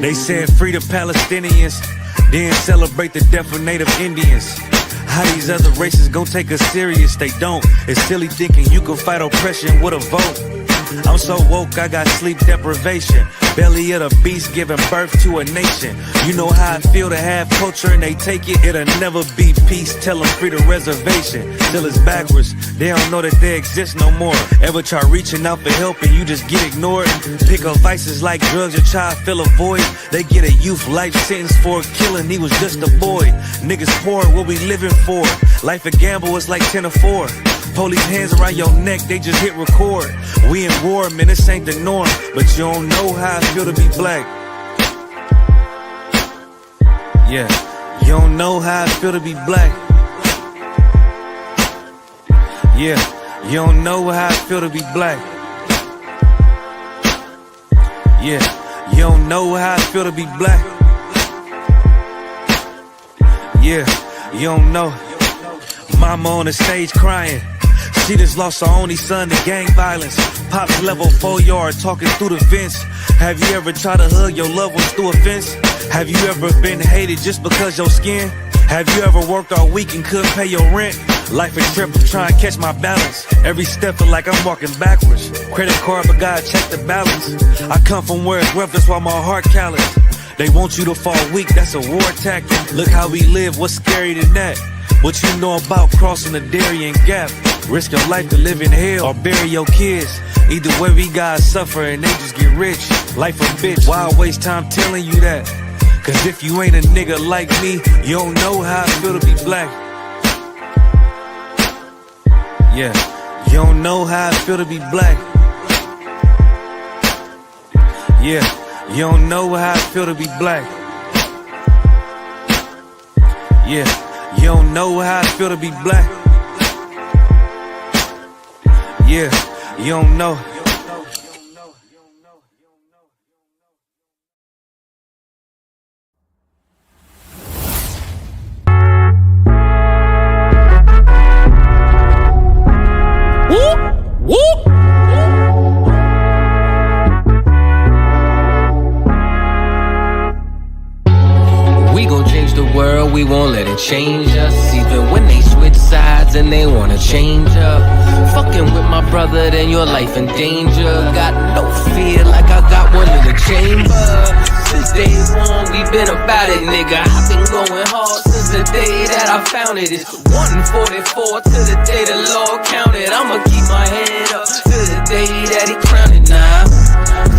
They said free the Palestinians, then celebrate the death of native Indians. How these other races gon' take us serious? They don't. It's silly thinking you can fight oppression with a vote. I'm so woke, I got sleep deprivation. Belly of the beast giving birth to a nation. You know how I feel to have culture and they take it. It'll never be peace, tell them free the reservation. Still it's backwards, they don't know that they exist no more. Ever try reaching out for help and you just get ignored? Pick up vices like drugs, your child fill a void. They get a youth life sentence for a killing, he was just a boy. Niggas poor, what we living for? Life a gamble, it's like 10 or 4. Police hands around your neck, they just hit record. We in war, man, this ain't the norm. But you don't know how I feel to be black. Yeah, you don't know how I feel to be black. Yeah, you don't know how I feel to be black. Yeah, you don't know how I feel to be black. Yeah, you don't know. Mama on the stage crying. She just lost her only son to gang violence. Pops level 4 yard talking through the fence. Have you ever tried to hug your loved ones through a fence? Have you ever been hated just because your skin? Have you ever worked all week and couldn't pay your rent? Life a trip, I'm trying to catch my balance. Every step feel like I'm walking backwards. Credit card, but gotta check the balance. I come from where it's rough, that's why my heart callous. They want you to fall weak, that's a war tactic. Look how we live, what's scarier than that? What you know about crossing the Darien Gap? Risk your life to live in hell or bury your kids. Either way we gotta suffer and they just get rich. Life a bitch, why waste time telling you that? Cause if you ain't a nigga like me, you don't know how I feel to be black. Yeah, you don't know how I feel to be black. Yeah, you don't know how I feel to be black. Yeah, you don't know how I feel to be black. Yeah, you don't know. Whoop, whoop. We gon' change the world, we won't let it change us. Even when they switch sides and they wanna change up. Fucking with my brother, then your life in danger. Got no fear like I got one in the chamber. Since day one, we been about it, nigga. I've been going hard since the day that I found it. It's 144 to the day the Lord counted. I'ma keep my head up to the day that he crowned it now.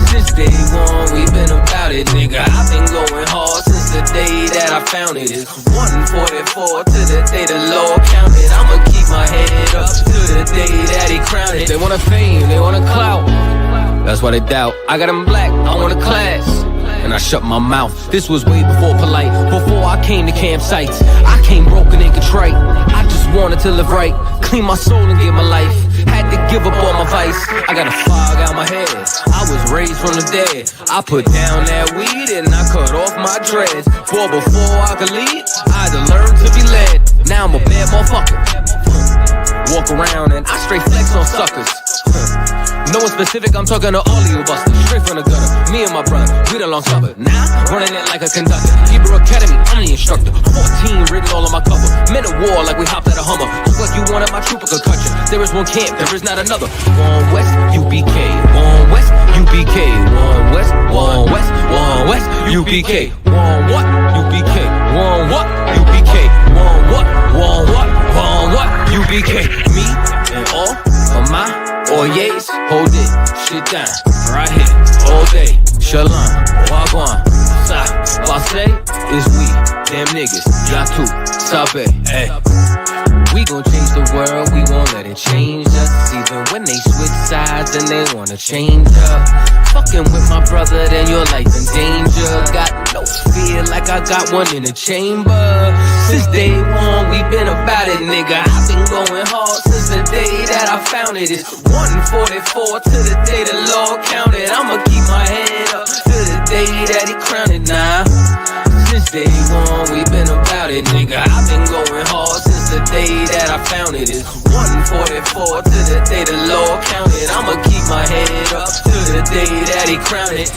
Since day one, we been about it, nigga. I've been going hard since the day that I found it. It's 144 to the day the Lord counted. I'ma keep my head up to the day that he crowned it. They want a fame, they want a clout. That's why they doubt. I got them black, I want a class. And I shut my mouth. This was way before polite. Before I came to campsites, I came broken and contrite. I just wanted to live right, clean my soul and give my life. Had to give up all my vice. I got a fog out my head. I was raised from the dead. I put down that weed and I cut off my dreads. For before I could lead, I had to learn to be led. Now I'm a bad motherfucker. Walk around and I straight flex on suckers. No one specific, I'm talking to all of you busters. Straight from the gutter, me and my brother, we done long suffered. Now, running it like a conductor. Hebrew Academy, I'm the instructor. 14 written all on my cover. Men of war like we hopped at a Hummer. Just like you wanted my trooper could cut you. There is one camp, there is not another. One West, UPK. One West, UPK. One West, one West, one West, UPK. One what? UPK. One what? UPK. One what? One what? One what? UPK. Me and all of my Oyes, hold it, shit down, right here, all day. Shalom, wagwan, sa, passe, is we, damn niggas, yatu, sabe, ay. We gon' change the world, we won't let it change us. Even when they switch sides and they wanna change up. Fucking with my brother, then your life in danger. Got no fear like I got one in the chamber. Since day one, we been about it, nigga. I've been going hard since the day that I found it. It's 144 to the day the Lord counted. I'ma keep my head up to the day that he crowned it now. Since day one, we been about it, nigga. I've been going hard since the day that I found it. It's 144 to the day the Lord counted. I'ma keep my head up to the day that he crowned it.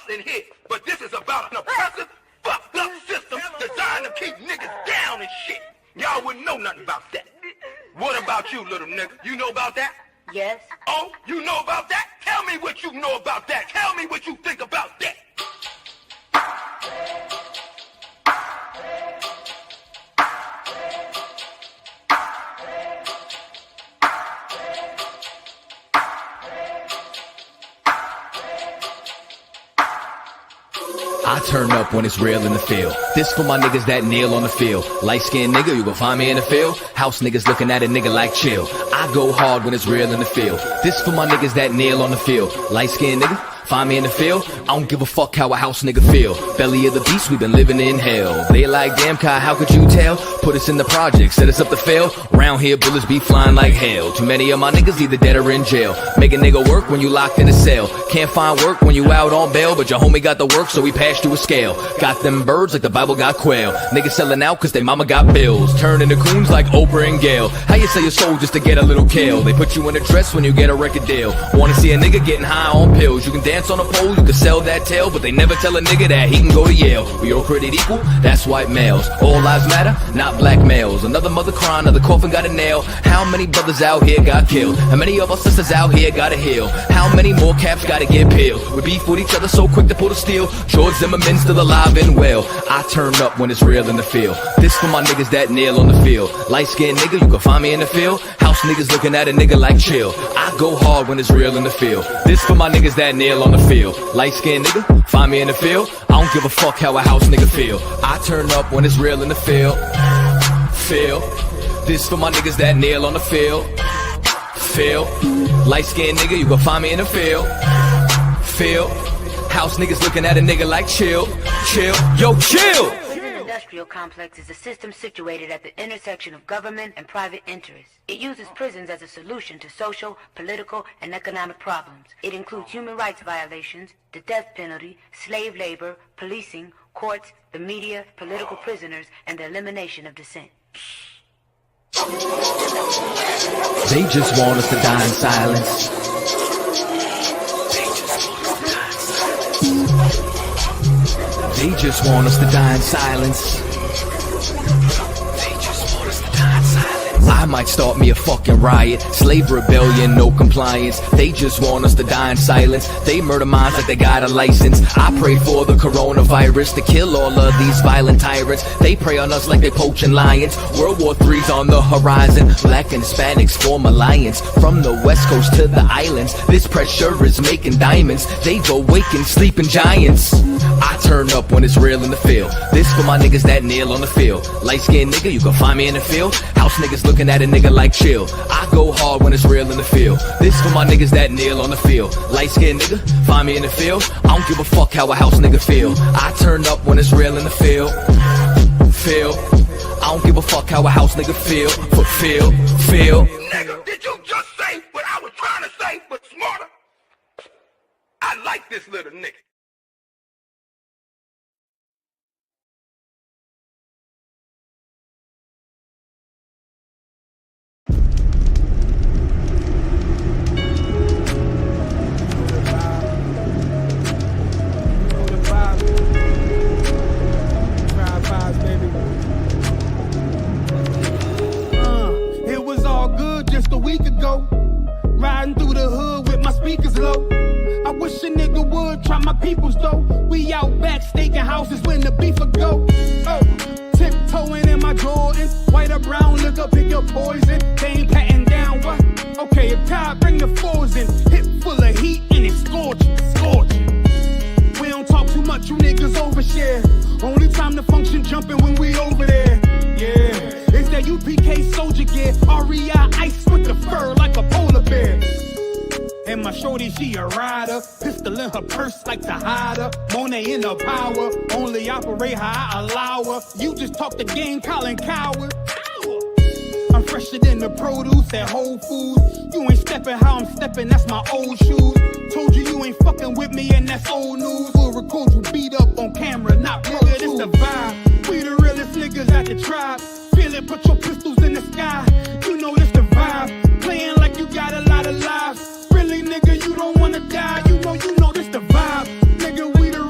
in here, but this is about an oppressive, fucked up system designed to keep niggas down and shit. Y'all wouldn't know nothing about that. What about you, little nigga? You know about that? Yes. Oh, you know about that? Tell me what you know about that. Tell me what you think about that. I turn up when it's real in the field. This for my niggas that kneel on the field. Light-skinned nigga, you gon' find me in the field. House niggas looking at a nigga like chill. I go hard when it's real in the field. This for my niggas that kneel on the field. Light-skinned nigga, find me in the field. I don't give a fuck how a house nigga feel. Belly of the beast, we been living in hell. They like, damn Kai, how could you tell? Put us in the project, set us up to fail. Round here, bullets be flying like hell. Too many of my niggas either dead or in jail. Make a nigga work when you locked in a cell. Can't find work when you out on bail, but your homie got the work, so we passed through a scale. Got them birds like the Bible got quail. Niggas selling out cause they mama got bills. Turning to coons like Oprah and Gail. How you sell your soul just to get a little kale? They put you in a dress when you get a record deal. Wanna see a nigga getting high on pills? You can dance on a pole, you can sell that tail, but they never tell a nigga that he can go to Yale. We all created equal, that's white males. All lives matter, not black males. Another mother crying, another coffin got a nail. How many brothers out here got killed? How many of our sisters out here gotta heal? How many more caps gotta get peeled? We beef with each other so quick to pull the steel. George Zimmerman still alive and well. I turn up when it's real in the field. This for my niggas that kneel on the field. Light-skinned nigga, you can find me in the field. House niggas looking at a nigga like chill. I go hard when it's real in the field. This for my niggas that kneel on the field. Light-skinned nigga, find me in the field. I don't give a fuck how a house nigga feel. I turn up when it's real in the field. Feel. This for my niggas that kneel on the field. Feel. Light-skinned nigga, you can find me in the field. Feel. House niggas looking at a nigga like chill. Chill. Yo, chill! Prison industrial complex is a system situated at the intersection of government and private interests. It uses prisons as a solution to social, political, and economic problems. It includes human rights violations, the death penalty, slave labor, policing, courts, the media, political prisoners, and the elimination of dissent. They just want us to die in silence. They just want us to die in silence. They just want us to die in silence. I might start me a fucking riot. Slave rebellion, no compliance. They just want us to die in silence. They murder minds like they got a license. I pray for the coronavirus to kill all of these violent tyrants. They prey on us like they poaching lions. World War III's on the horizon. Black and Hispanics form alliance. From the west coast to the islands, this pressure is making diamonds. They've awakened sleeping giants. I turn up when it's real in the field. This for my niggas that kneel on the field. Light-skinned nigga, you can find me in the field. House niggas looking at a nigga like chill. I go hard when it's real in the field. This for my niggas that kneel on the field. Light-skinned nigga, find me in the field. I don't give a fuck how a house nigga feel. I turn up when it's real in the field. Feel. I don't give a fuck how a house nigga feel. But feel. Nigga, did you just say what I was trying to say, but smarter? I like this little nigga. Just a week ago, riding through the hood with my speakers low. I wish a nigga would try my peoples though. We out back staking houses when the beef will go. Oh, tiptoeing in my Jordans, white or brown, look up, pick your poison. They ain't patting down what? Okay, if God bring the fours in, hip full of heat and it's scorching. We don't talk too much, you niggas overshare. Only time to function jumping when we over there. Yeah. It's that UPK soldier gear, REI ice with the fur like a polar bear. And my shorty, she a rider, pistol in her purse like the hider. Monet in her power, only operate how I allow her. You just talk the game, Colin Coward. I'm fresher than the produce at Whole Foods. You ain't stepping how I'm stepping, that's my old shoes. Told you ain't fucking with me and that's old news. We'll record you beat up on camera, not pro. This the vibe, we the realest niggas at the tribe. Feel it, put your pistols in the sky. You know this the vibe. Playing like you got a lot of lives. Really, nigga, you don't wanna die. You know this the vibe. Nigga, we the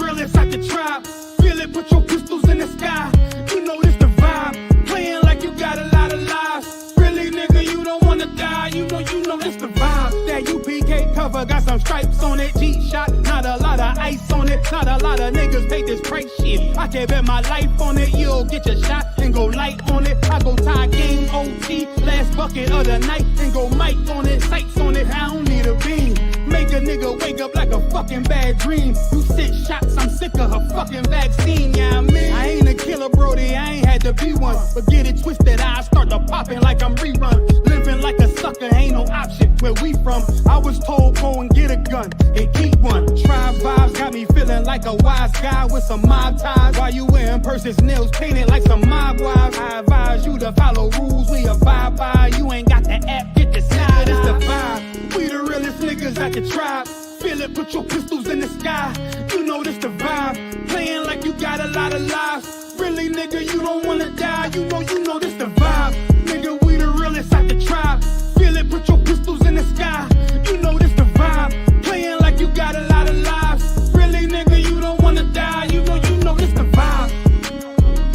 Revolver got some stripes on it. G-shot, not a lot of ice on it. Not a lot of niggas pay this price shit. I can bet my life on it. You'll get your shot and go light on it. I go tie game OT, last bucket of the night, and go mic on it, sights on it. I don't need a beam. Make a nigga wake up like a fucking bad dream. You sit shots, I'm sick of her fucking vaccine, yeah, I mean. I ain't a killer, brody, I ain't had to be one. But get it twisted, I start to popping like I'm rerun. Living like a sucker, ain't no option where we from. I was told go and get a gun and keep one. Tribe vibes got me feeling like a wise guy with some mob ties. While you wearing purses, nails painted like some mob wives. I advise you to follow rules we abide by. You ain't got the app, get the side, it's the vibe. We the realest niggas at the tribe. Feel it, put your pistols in the sky. You know this the vibe. Playing like you got a lot of lives. Really, nigga, you don't wanna die. You know this the vibe. Nigga, we the realest at the tribe. Feel it, put your pistols in the sky. You know this the vibe. Playing like you got a lot of lives. Really, nigga, you don't wanna die. You know this the vibe.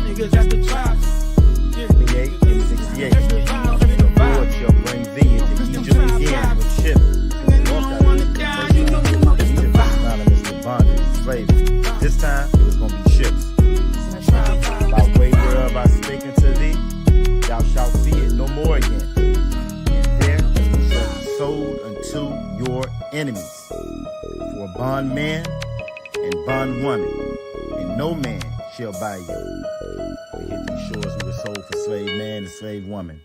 Niggas at the tribe. 68 and 68. The Lord shall bring thee into Egypt again with ships. Slavery. This time it was gonna be ships. By way whereof I spake unto thee, thou shalt see it no more again. And there you shall be sold unto your enemies for bondman and bondwoman, and no man shall buy you. We hit these shores, we were sold for slave man and slave woman.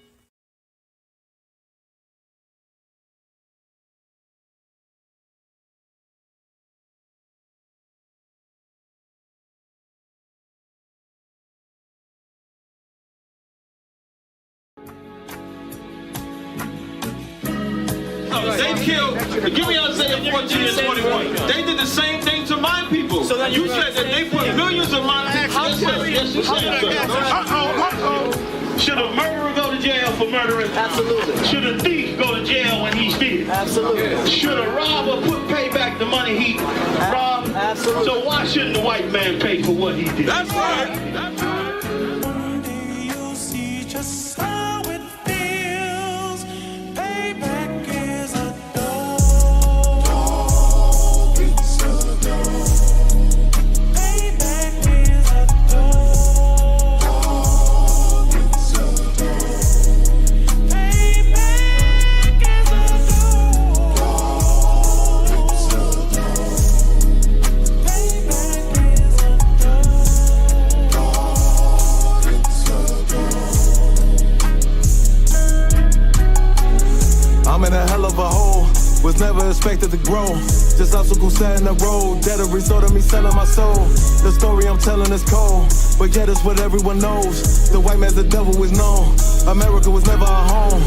They killed, give me Isaiah 14 and 21. They did the same thing to my people. So you said that they put millions of my people. Yes, you said so. Should a murderer go to jail for murdering? Absolutely. Should a thief go to jail when he steals? Absolutely. Should a robber pay back the money he robbed? Absolutely. So why shouldn't the white man pay for what he did? That's right. That's right. One day you'll see just how it feels. Payback is a dog. It's a dog. Payback is a dog. It's a dog. Payback is a dog. It's a dog. Payback is a I'm in a hell of a hole, was never expected to grow. Just obstacles set in the road, that a result of me selling my soul. The story I'm telling is cold, but yet it's what everyone knows. The white man's the devil is known. America was never a home,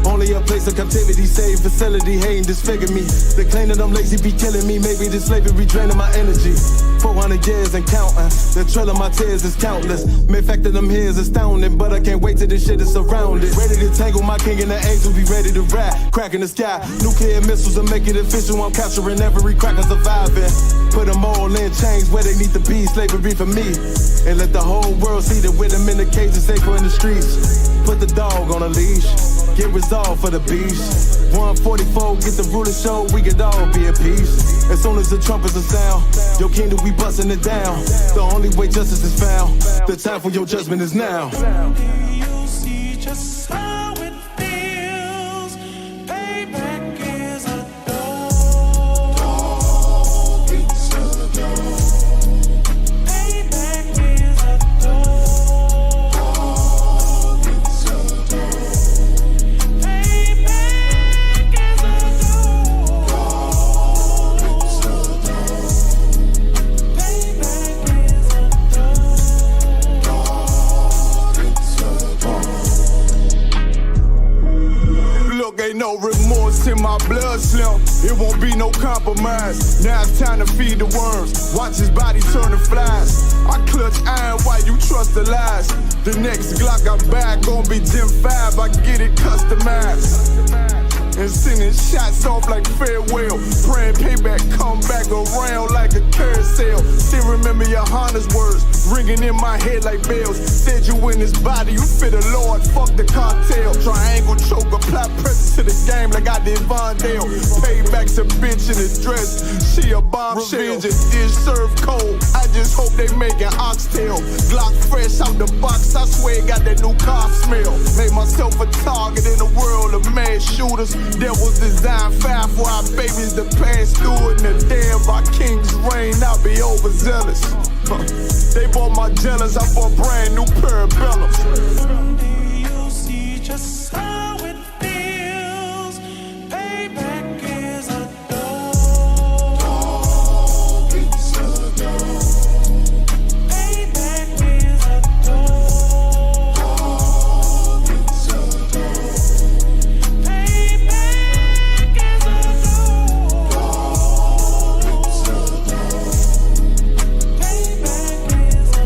only a place of captivity, safe facility, hating disfigure me. They claim that I'm lazy, be killing me. Maybe this slavery draining my energy. 400 years and counting, the trail of my tears is countless. Main fact of them here is astounding, but I can't wait till this shit is surrounded. Ready to tangle my king and the angel, be ready to rap. Crack in the sky, nuclear missiles and make it official. I'm capturing every cracker surviving. Put them all in chains where they need to be, slavery for me. And let the whole world see that with them in the cage is safer in the streets. Put the dog on a leash, get resolved for the beast. 144, get the ruler show, we could all be at peace. As soon as the trumpets are sound, your kingdom we busting it down. The only way justice is found, the time for your judgment is now. You'll see just how it feels. Payback is a dog. It's a dog. Payback is a dog. It's a dog. Payback is a dog. It's a dog. Payback is a dog. Look, ain't no remorse in my blood slim. It won't be no compromise. Now it's time to feed the worms. Watch his body turn to flies. I clutch iron while you trust the lies. The next Glock I buy gon' be Gen 5. I get it customized. And sending shots off like farewell. Praying payback come back around like a carousel. Still remember your Honda's words ringing in my head like bells. Said you in his body, you fit the Lord, fuck the cartel. Triangle choke, a apply pressure to the game like I did Vondale. Payback's a bitch in a dress, she a bombshell. Revenge is served cold, I just hope they making oxtail. Glock fresh out the box, I swear it got that new car smell. Made myself a target in a world of mass shooters. That was designed fire for our babies to pass through. In the day of our king's reign, I'll be overzealous. They bought my jealous, I bought brand new parabellums. Someday you'll see just how it feels. Payback is a dog. It's a dog. Payback is a dog. It's a dog. Payback is a dog. It's a dog. Payback is a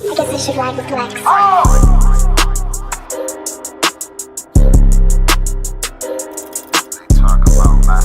I guess I should ride with Lex. They talk about man.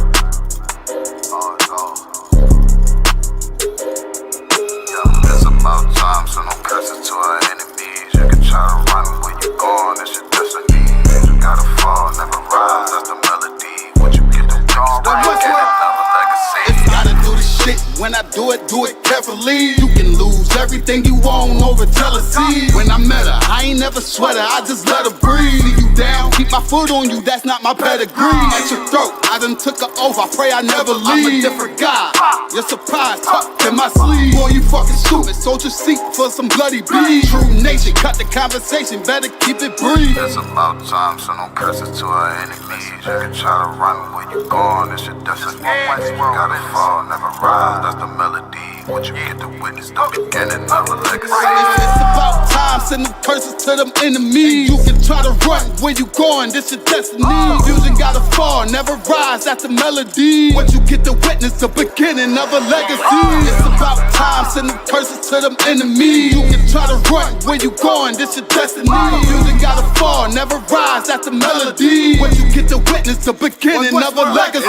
It's about time, so no curses to our enemies. You can try to run where you going, it's your destiny. You gotta fall, never rise, that's the melody. What you get to win, get another legacy. If you gotta do the shit, when I do it carefully. You can lose everything you own over jealousy. When I met her, I ain't never sweat her, I just let her breathe. See you down, keep my foot on you, that's not my pedigree. At your throat, I done took her over, I pray I never leave. I'm a different guy, you're surprised, tucked in my sleeve. Boy, you fucking stupid, sold your seat for some bloody beef. True nation, cut the conversation, better keep it brief. It's about time, so no curses to our enemies. You can try to run where you going, it's your destiny. You gotta fall, never rise, that's the melody. What you get to witness, the beginning of a legacy. It's about time, send them curses to them enemies. You can try to run where you going, this your destiny. Fusion gotta fall, never rise, that's the melody. What you get to witness, the beginning of a legacy. It's about time, send them curses to them enemies. You can try to run where you going, this your destiny. Fusion gotta fall, never rise, that's the melody. What you get to witness, the beginning of a legacy.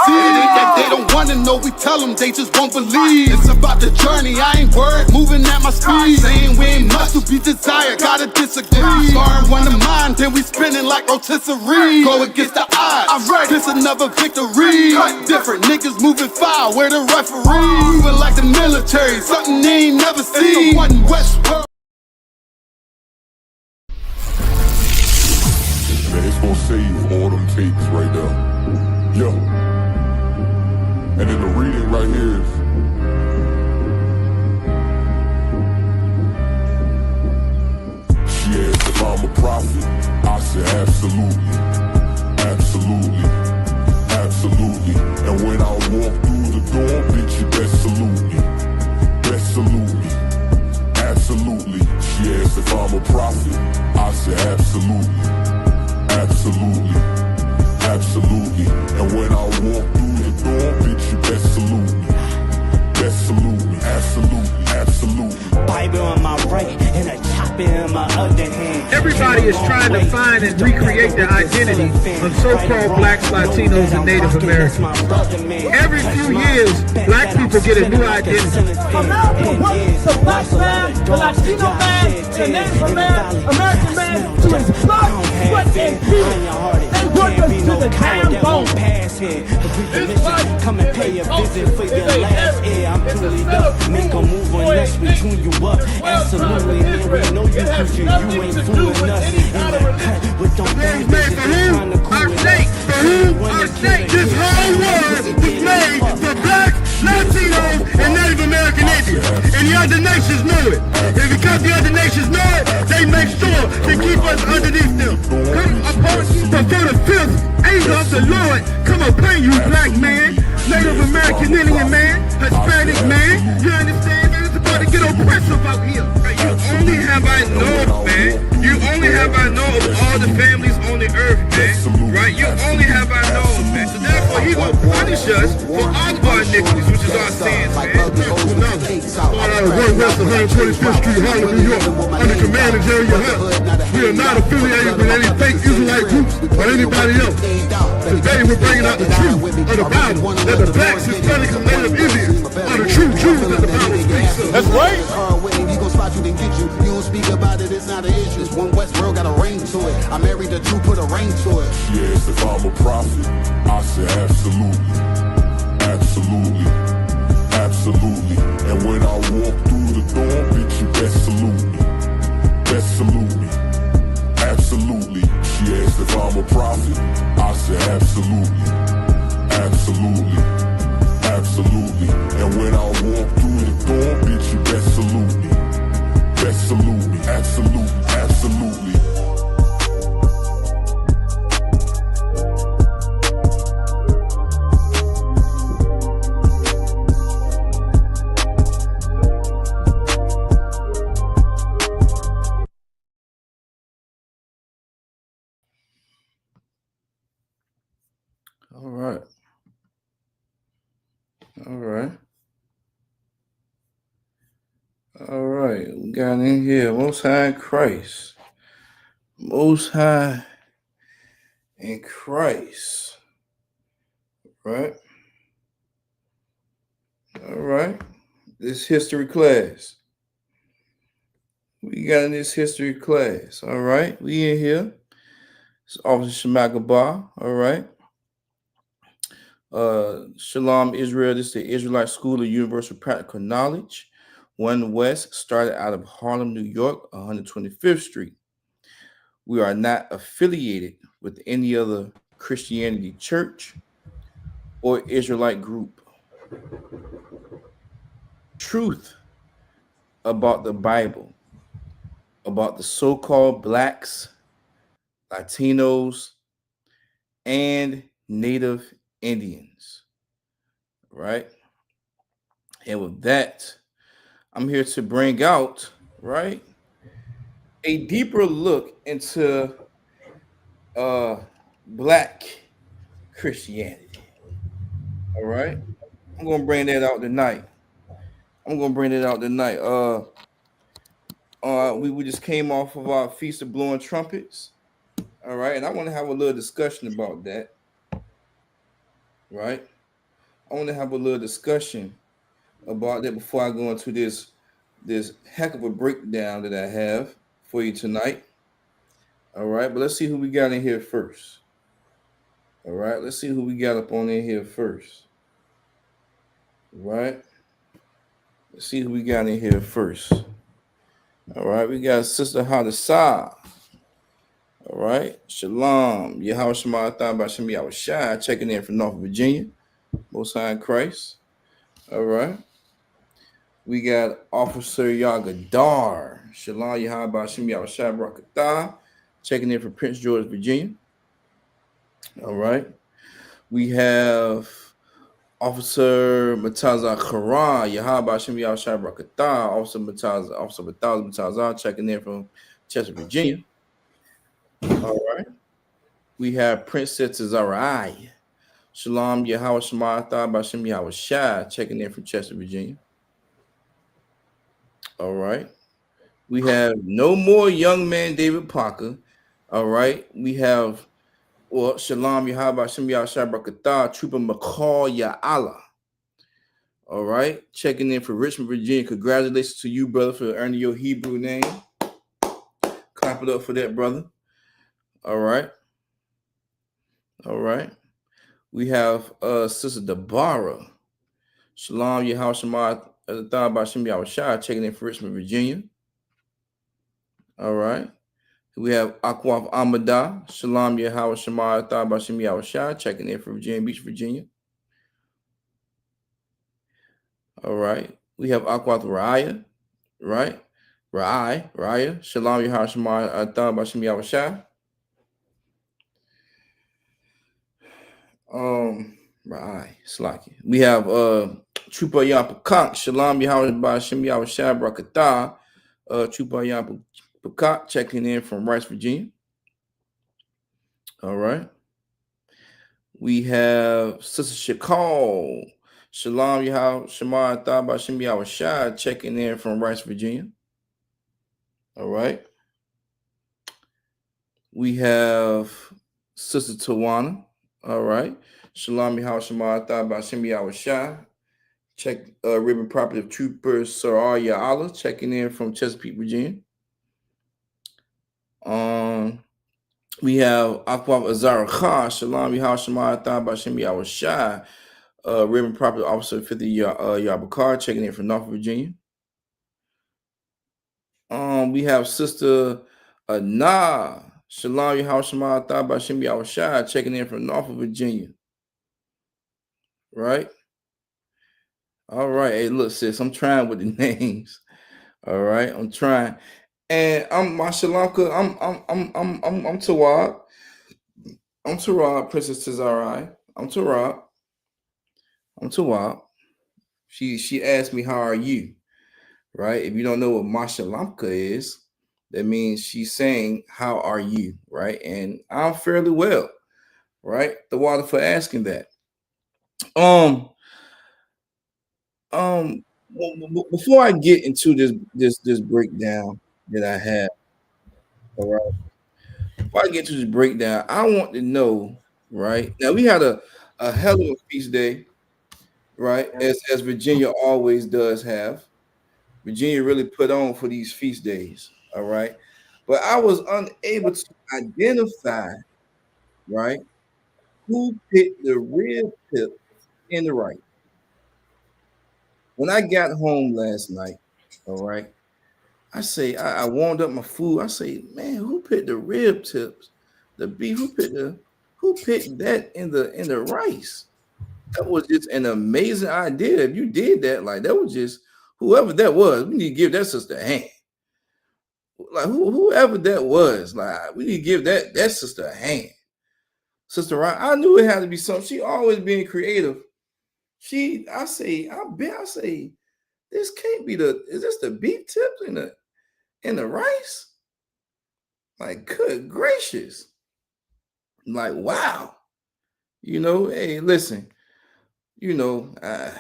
They don't wanna know, we tell them, they just won't believe. It's about the journey, I ain't worried, moving at my speed. Saying we ain't much to be desired, gotta disagree. Scarring one of mine, then we spinning like rotisserie. Go against the odds, I'm ready, this another victory. Cut different, niggas moving foul, where the referee. Moving like the military, something they ain't never seen. One West World. Man, it's gonna save all them tapes right there. Yo. And then the reading right here is, she asked if I'm a prophet. I said absolutely, absolutely, absolutely. And when I walk through the door, bitch, you best salute me, best salute me, absolutely. She asked if I'm a prophet. I said absolutely, absolutely, absolutely. And when I walk through the door, bitch, you best salute me, best salute me, absolutely, absolutely. Bible on my right and a chopper in my other hand. Everybody is trying to find and recreate the identity of so-called blacks, Latinos, and Native Americans. Every few years, black people get a new identity. America wants the black man, the Latino man, the Native American man to his blood, sweat, and tears. They work us to the damn bone. Come and pay a visit for your last year. I'm truly up. Make a move unless we tune you up. Absolutely, man. We know you cause you ain't fooling us. But don't think this is trying to cool us. Our state, this whole world was made for blacks, Latinos, and Native American Indians. And the other nations know it. And because the other nations know it, they make sure to keep us underneath them. So for the fifth angel of the Lord, come upon you, black man, Native American Indian man, Hispanic man. You understand, man? It's about to get oppressive out here. You only have I know, man. You only have I know of all the families on the earth, man. Right? You only have I know, man. So therefore, he will punish us for all of our iniquities, which is our sins, man. One West 125th Street, Harlem, New York, under command of Jerry Hunt. We are not affiliated with any fake Israelite groups or anybody else. Today we're bringing out the truth of the Bible, that the blacks, Hispanics, and Native Indians are the true Jews that the Bible speaks of. That's right. He gon' spot you, then get you. You don't speak about it, it's not an issue. It's one West world got a ring to it. I married the two, put a ring to it. Yes, if I'm a prophet, I say absolutely. Absolutely. Absolutely. And when I walk through the door, bitch, you best salute me. Best salute me. Absolutely. She asked if I'm a prophet, I say absolutely. Absolutely. Absolutely. And when I walk through the door, bitch, you best salute me. Best salute me. Absolutely. Absolutely. All right. All right. All right. We got in here. Most High in Christ. Most High in Christ. Right? All right. This history class. We got in this history class. All right. We in here. It's Officer Shemagabar. All right. Shalom Israel. This is the Israelite School of Universal Practical Knowledge. One West started out of Harlem, New York, 125th Street. We are not affiliated with any other Christianity church or Israelite group. Truth about the Bible, about the so-called blacks, Latinos, and Native Indians, right? And with that, I'm here to bring out, right, a deeper look into black Christianity. All right, I'm gonna bring that out tonight. We just came off of our Feast of Blowing Trumpets. All right, and I want to have a little discussion about that. Right, I want to have a little discussion about that before I go into this heck of a breakdown that I have for you tonight. All right, but let's see who we got in here first. All right, let's see who we got up on in here first. All right, let's see who we got in here first. All right, we got Sister Hadasah. All right, Shalom, Yahweh Shema Thamba Shem Yahweh Shai, checking in from North Virginia, Most High in Christ. All right, we got Officer Yagadar, Shalom Yahweh Shem Yahweh Shai Barakatah, checking in from Prince George, Virginia. All right, we have Officer Mataza Kharan, Yahweh Shem Yahweh Shai Barakatah, Officer Mataza, checking in from Chester, Virginia. All right. We have Princess Zarai. Shalom Yahweh Shema Bashim Yahweh Shai, checking in from Chester, Virginia. All right. We have no more young man David Parker. All right. We have Shalom Yahweh Bashim Yahweh Shai Barakatah, Trooper McCall Ya'ala. All right. Checking in for Richmond, Virginia. Congratulations to you, brother, for earning your Hebrew name. Clap it up for that, brother. All right. All right. We have Sister Deborah. Shalom Yahweh Shema Bashim Yahweh Shai, checking in for Richmond, Virginia. All right. We have Akwaf Amadah. Shalom Yahweh Shema Bashim Yahweh Shai, checking in for Virginia Beach, Virginia. All right. We have Akwaf Raya. Right. Raya. Shalom Yahweh Shema Bashim Yahweh Shai. Right, Slacky. We have Trooper Yapakak, Shalom Yahweh Bashim Yahweh Shabrakatah, Trooper Yapakak checking in from Rice, Virginia. All right. We have Sister Shakal, Shalom Yahweh Shemar Thaba Bashim Yahweh Shai checking in from Rice, Virginia. All right. We have Sister Tawana. All right. Shalom Yahweh Shemar Thaba Bashim Yahweh Shai. Check Ribbon Property of Trooper Saraya Allah checking in from Chesapeake, Virginia. We have Akwab Azara Khan, Shalom Yahashima Athan Bashim Yahweh Ribbon Property Officer 50 Yabakar checking in from North Virginia. We have Sister Nah, Shalom Yahashima Athan Bashim Yahweh checking in from North Virginia. Right? All right. Hey, look, sis, I'm trying with the names. All right, I'm trying. And I'm Mashalanka. I'm Tawab. I'm Tawab, Princess Tazarai. I'm Tawab. I'm Tawab. She asked me, how are you? Right? If you don't know what Mashalanka is, that means she's saying, how are you? Right? And I'm fairly well. Right? The water for asking that. Before I get into this breakdown that I have, all right. Before I get to this breakdown, I want to know, right? Now we had a hell of a feast day, right? As Virginia always does have. Virginia really put on for these feast days, all right. But I was unable to identify, right, who picked the real tip in the right. When I got home last night, all right, I warmed up my food. I say, man, who picked the rib tips, the beef? Who picked that in the rice? That was just an amazing idea. If you did that, like that was just whoever that was. We need to give that sister a hand. Like whoever that was, like we need to give that sister a hand. Sister Ryan, I knew it had to be something. She always being creative. I say, this can't be is this the beef tips in the rice? Like, good gracious. Like, wow. Hey, listen, I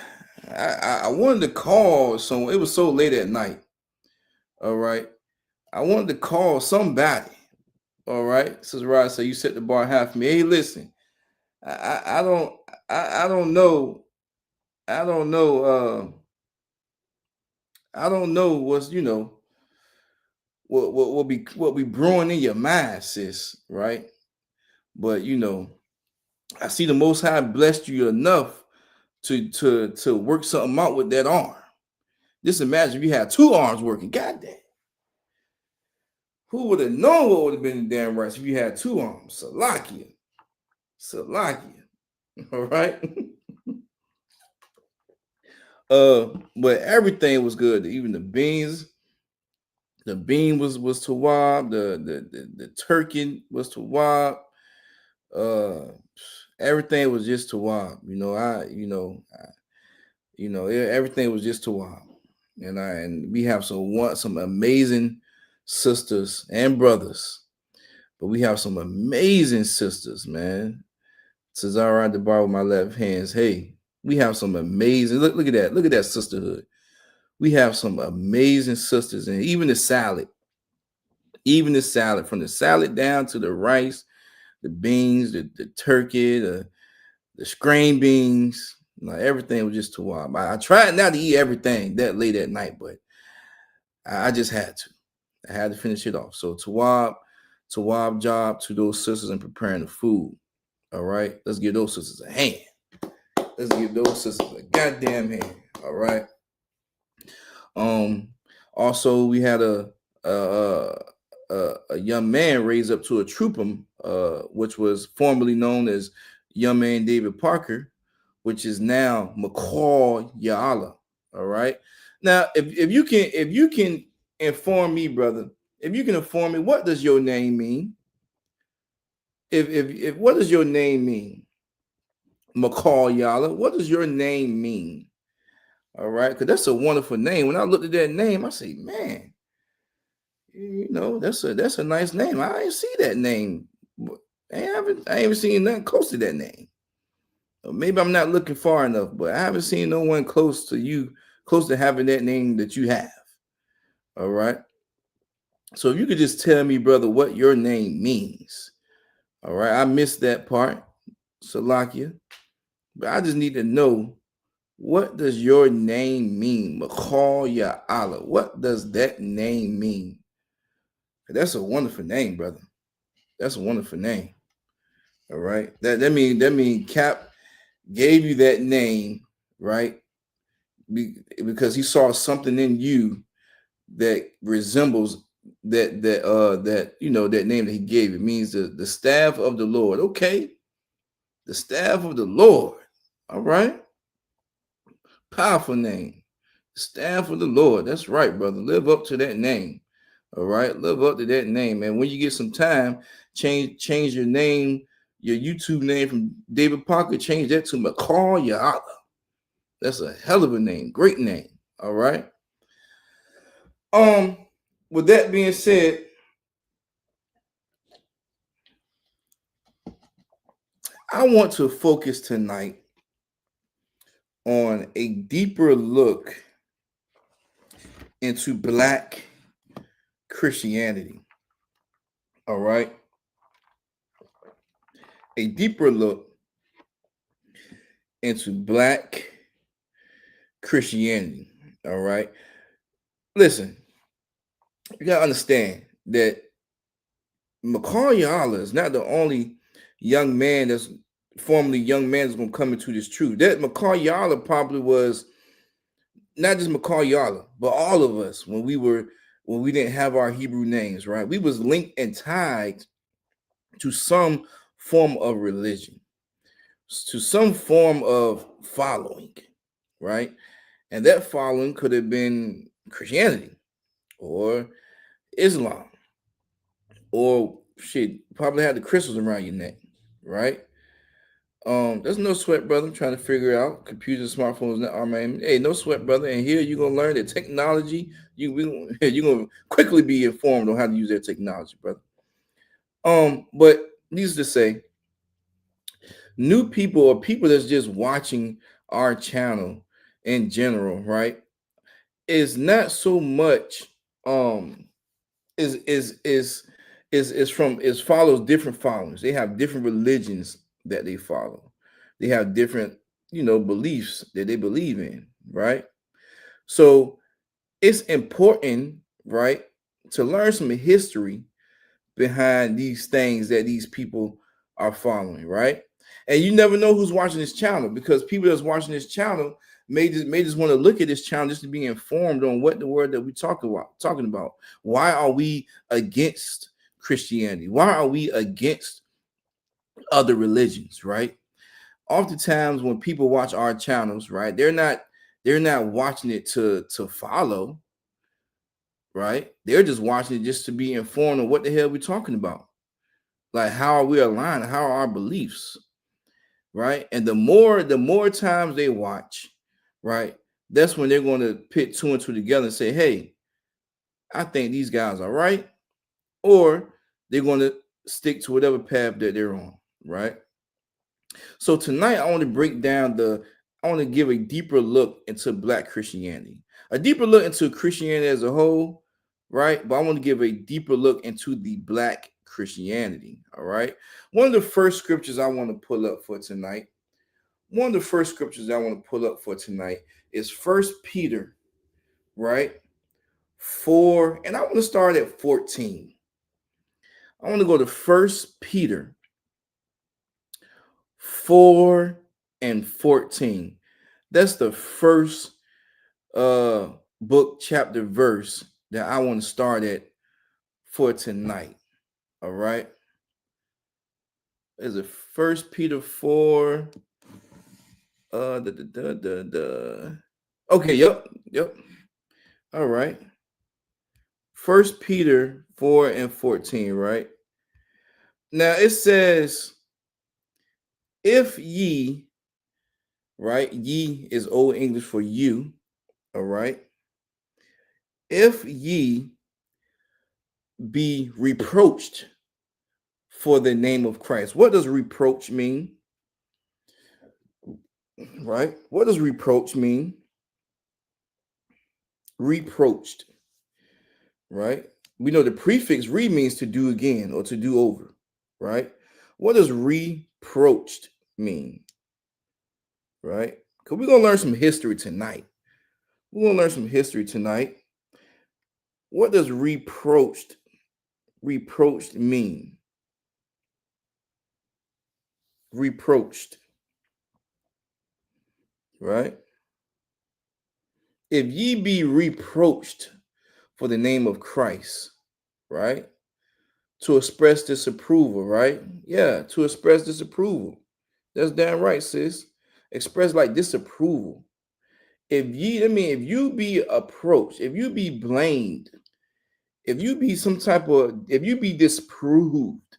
wanted to call someone. It was so late at night. All right. I wanted to call somebody. All right. Sister Rod said, you set the bar high for me. Hey, listen, I don't know. I don't know. I don't know what's, what be brewing in your mind, sis, right? But I see the Most High blessed you enough to work something out with that arm. Just imagine if you had two arms working. God damn. Who would have known what would have been in damn rice if you had two arms? Salakia. All right. But everything was good. Even the beans. The bean was Tawab. The turkey was Tawab. Everything was just Tawab. Everything was just Tawab. And we have some amazing sisters and brothers, but we have some amazing sisters, man. Cesar at the bar with my left hands. Hey, we have some amazing. Look at that. Look at that sisterhood. We have some amazing sisters, and even the salad, from the salad down to the rice, the beans, the turkey, the screen beans. Like everything was just too wild. I tried not to eat everything that late at night, but I just had to. I had to finish it off. So Tawab job to those sisters in preparing the food. All right. Let's give those sisters a hand. Let's give those sisters a goddamn hand. All right. Also, we had a young man raised up to a trooper, which was formerly known as young man David Parker, which is now McCall Ya'ala. All right. Now, if you can inform me, brother, if you can inform me, what does your name mean? If what does your name mean? McCall Yalla, what does your name mean? All right, because that's a wonderful name. When I looked at that name, I say, man, that's a nice name. I ain't see that name. I haven't seen nothing close to that name. Or maybe I'm not looking far enough, but I haven't seen no one close to you, close to having that name that you have. All right. So if you could just tell me, brother, what your name means. All right. I missed that part, Salakia. But I just need to know, what does your name mean? Makal Ya Allah. What does that name mean? That's a wonderful name, brother. That's a wonderful name. All right. That mean Cap gave you that name, right? Because he saw something in you that resembles that name that he gave. It means the staff of the Lord. Okay. The staff of the Lord. All right. Powerful name. Staff of the Lord. That's right, brother. Live up to that name. All right. Live up to that name. And when you get some time, change your name, your YouTube name from David Parker, change that to McCall Ya'ala. That's a hell of a name. Great name. All right. With that being said, I want to focus tonight on a deeper look into Black Christianity. All right. A deeper look into Black Christianity. All right. Listen, you got to understand that McCall Yala is not the only young man that's going to come into this truth. That McCall Yala probably was not just McCall Yala, but all of us when we didn't have our Hebrew names, right? We was linked and tied to some form of religion, to some form of following, right? And that following could have been Christianity or Islam, or shit, probably had the crystals around your neck, right? There's no sweat, brother. I'm trying to figure out computers, smartphones, not our man. Hey, no sweat, brother. And here you're gonna learn that technology. You're gonna quickly be informed on how to use that technology, brother. But needless to say, new people or people that's just watching our channel in general, right, is not so much is follows different followings. They have different religions that they follow. They have different, beliefs that they believe in, right? So it's important, right, to learn some history behind these things that these people are following, right? And you never know who's watching this channel, because people that's watching this channel may just want to look at this channel just to be informed on what the word that we talking about. Why are we against Christianity? Why are we against other religions, right? Oftentimes when people watch our channels, right, they're not watching it to follow, right? They're just watching it just to be informed on what the hell we're talking about. Like, how are we aligned? How are our beliefs? Right. And the more times they watch, right, that's when they're going to put two and two together and say, hey, I think these guys are right. Or they're going to stick to whatever path that they're on. Right. So tonight I want to give a deeper look into Black Christianity, a deeper look into Christianity as a whole. Right. But I want to give a deeper look into the Black Christianity. All right. One of the first scriptures I want to pull up for tonight is First Peter, right? 4, and I want to start at 14. I want to go to First Peter 4 and 14. That's the first book, chapter, verse that I want to start at for tonight. All right. Is it First Peter 4? Okay, yep. All right. First Peter 4 and 14, right? Now it says, if ye right? Ye is Old English for you, all right? If ye be reproached for the name of Christ. What does reproach mean? Right? What does reproach mean? Reproached, right? We know the prefix re means to do again or to do over, right? What does reproached mean? Right? Because we're going to learn some history tonight. We're going to learn some history tonight. What does reproached mean? Reproached, right? If ye be reproached for the name of Christ, right? To express disapproval, right? Yeah, to express disapproval. That's damn right, sis. Express like disapproval. If you be approached, if you be blamed, if you be if you be disproved,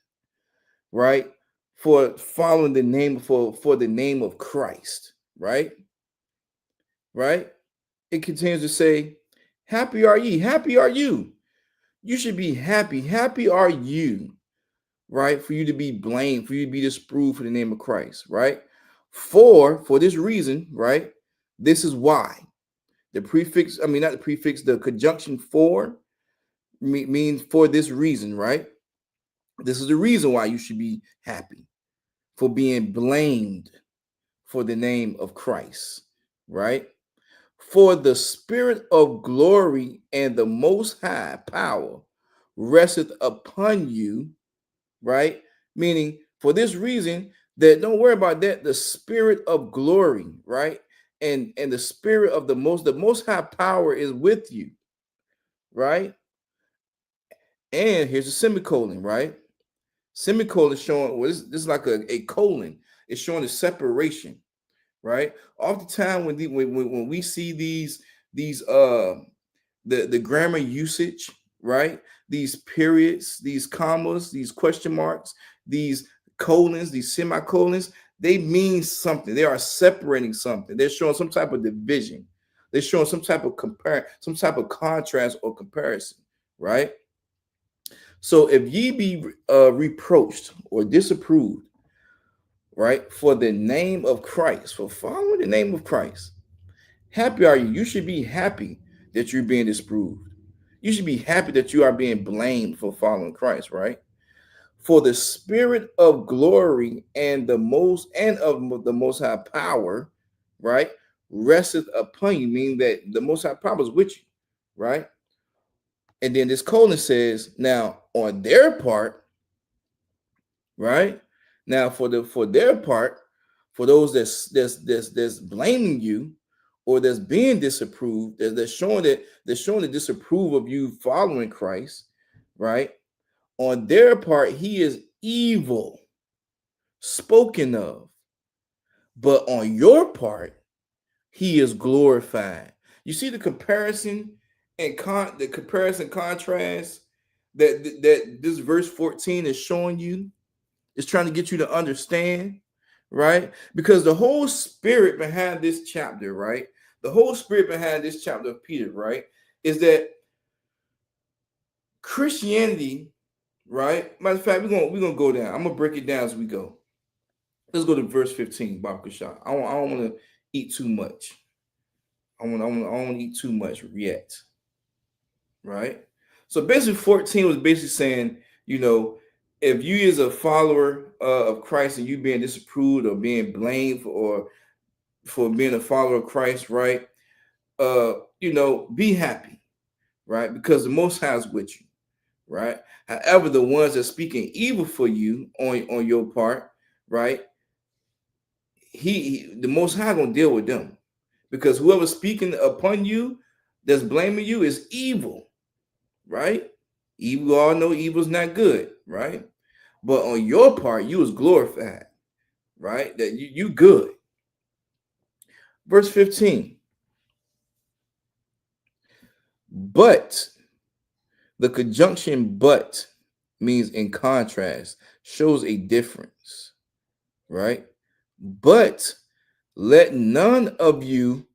right? For following the name for the name of Christ, right? Right? It continues to say, happy are ye, happy are you. You should be happy. Happy are you, right? For you to be blamed, for you to be disproved for the name of Christ, right? For this reason, right? This is why. The prefix, not the prefix, the conjunction for means for this reason, right? This is the reason why you should be happy for being blamed for the name of Christ, right? For the spirit of glory and the most high power resteth upon you, right? Meaning, for this reason, that don't worry about that, the spirit of glory, right? And the spirit of the most high power is with you, right? And here's a semicolon, right? Semicolon showing, well, this is like a colon. It's showing the separation, right? Oftentimes when we see these the grammar usage, right? These periods, these commas, these question marks, these colons, these semicolons, they mean something. They are separating something. They're showing some type of division. They're showing some type of some type of contrast or comparison, right? So if ye be reproached or disapproved, right, for the name of Christ, for following the name of Christ, happy are you. You should be happy that you're being disproved. You should be happy that you are being blamed for following Christ, right? For the spirit of glory and the most high power, right, resteth upon you, meaning that the most high power is with you, right? And then this colon says, now on their part, right? Now for their part, for those that's blaming you or that's being disapproved, that's showing the disapprove of you following Christ, right? On their part, he is evil, spoken of. But on your part, he is glorified. You see the comparison and the comparison contrast that this verse 14 is showing you. It's trying to get you to understand, right? Because the whole spirit behind this chapter, right? The whole spirit behind this chapter of Peter, right, is that Christianity, right? Matter of fact, we're gonna go down. I'm gonna break it down as we go. Let's go to verse 15, Bob Kushah. I don't want to eat too much. I don't want to eat too much yet, right? So basically, 14 was basically saying, if you is a follower of Christ and you being disapproved or being blamed for being a follower of Christ, right? Be happy, right? Because the Most High is with you, right? However, the ones that speaking evil for you on your part, right? The Most High gonna deal with them, because whoever's speaking upon you that's blaming you is evil, right? Evil, we all know evil's not good, right? But on your part, you was glorified, right? That you good. Verse 15. But the conjunction but means in contrast, shows a difference, right? But let none of you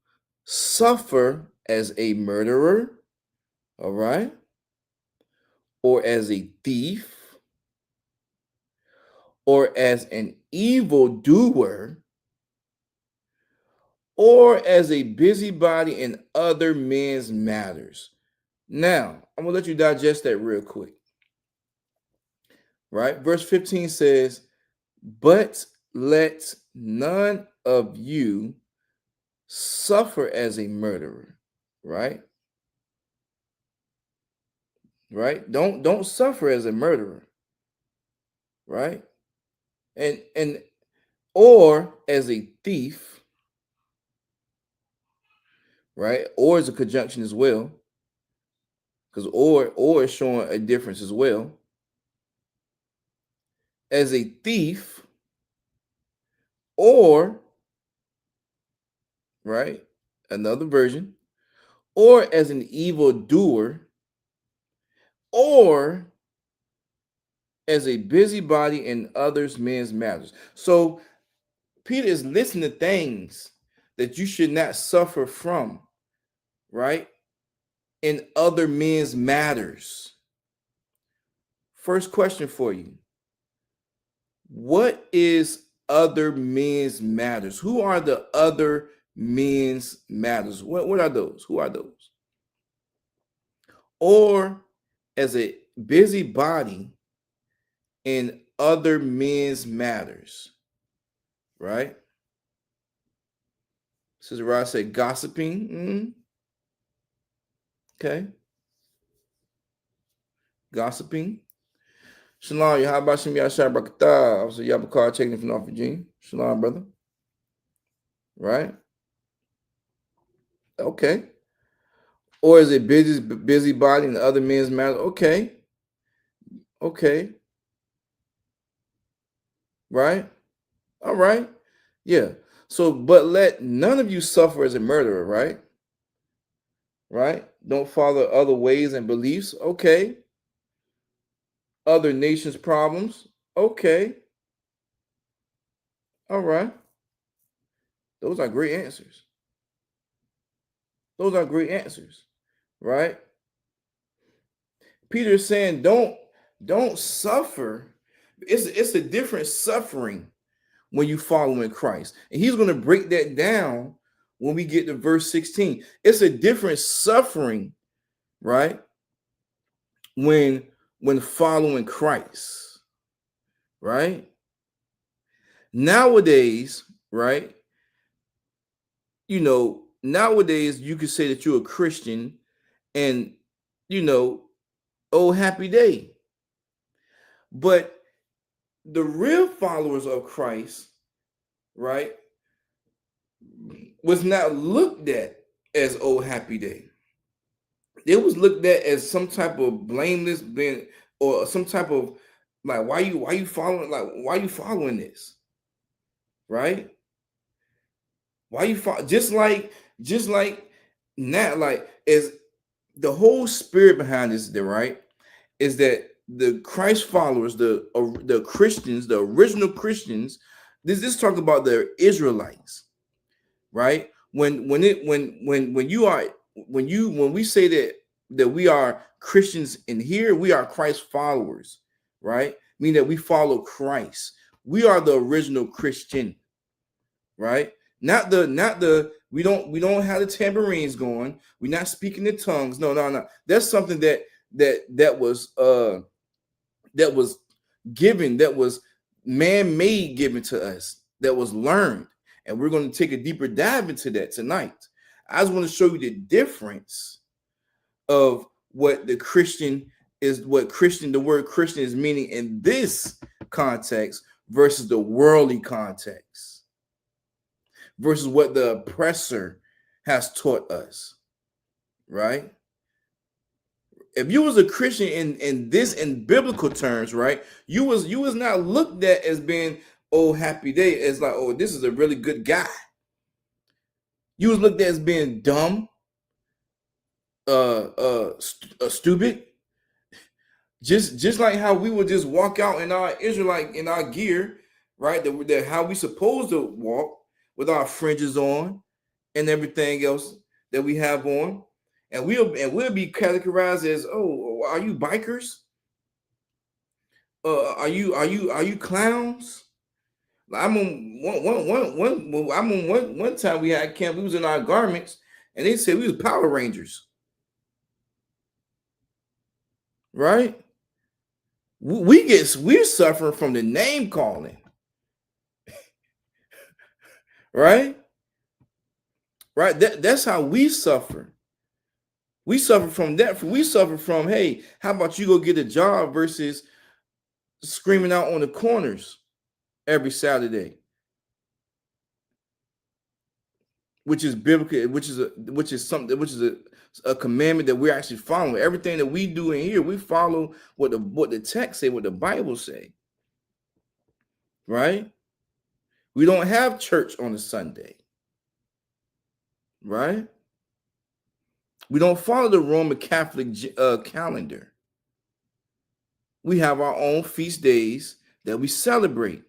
suffer as a murderer, all right, or as a thief, or as an evildoer, or as a busybody in other men's matters. Now, I'm going to let you digest that real quick. Right? Verse 15 says, but let none of you suffer as a murderer. Right? Right? Don't suffer as a murderer. Right? And or as a thief. Right? Or is a conjunction as well. Because or is showing a difference as well. As a thief, or, right, another version, or as an evildoer, or as a busybody in others men's matters. So Peter is listing the things that you should not suffer from, right, in other men's matters. First question for you. What is other men's matters? Who are the other men's matters? What are those? Who are those? Or as a busybody in other men's matters, right? Sister Rod said gossiping. Okay. Gossiping. Shalom, how about Shim Yashar Brakatah? Also, Yabakar checking from North Virginia. Shalom, brother. Right? Okay. Or is it busybody in other men's matters? Okay. Okay. Right? All right. Yeah. So, but let none of you suffer as a murderer, right? Right? Don't follow other ways and beliefs. Okay. Other nations' problems. Okay. All right. Those are great answers. Those are great answers. Right? Peter is saying don't suffer. It's a different suffering when you follow in Christ. And he's going to break that down when we get to verse 16. It's a different suffering, right? When following Christ, right? Nowadays, right? You know, nowadays you could say that you're a Christian and, you know, oh, happy day. But the real followers of Christ, right, was not looked at as oh, happy day. It was looked at as some type of blameless being or some type of like, why you following this? Right? Why you follow just like now, like is the whole spirit behind this, right? Is that the Christ followers, the Christians, the original Christians, this talk about the Israelites, right? When we say that we are Christians in here, we are Christ followers, right? Meaning that we follow Christ. We are the original Christian, right? Not the we don't have the tambourines going. We're not speaking in tongues. No. That's something that was given, that was man-made, given to us, that was learned. And we're going to take a deeper dive into that tonight. I just want to show you the difference of what the word Christian is meaning in this context versus the worldly context, versus what the oppressor has taught us, right? If you was a Christian in biblical terms, right, you was not looked at as being oh, happy day, as like, oh, this is a really good guy. You was looked at as being dumb, stupid. Just like how we would just walk out in our Israelite in our gear, right? That how we supposed to walk, with our fringes on and everything else that we have on, and we'll be categorized as, oh, are you bikers? Are you clowns? I'm on one time we had camp. We was in our garments, and they said we was Power Rangers, right? We're suffering from the name calling, right? Right. That's how we suffer. We suffer from that. We suffer from, hey, how about you go get a job versus screaming out on the corners every Saturday, which is biblical, which is something, which is a commandment that we're actually following. Everything that we do in here, we follow what the text say, what the Bible say, right? We don't have church on a Sunday, right? We don't follow the Roman Catholic calendar. We have our own feast days that we celebrate.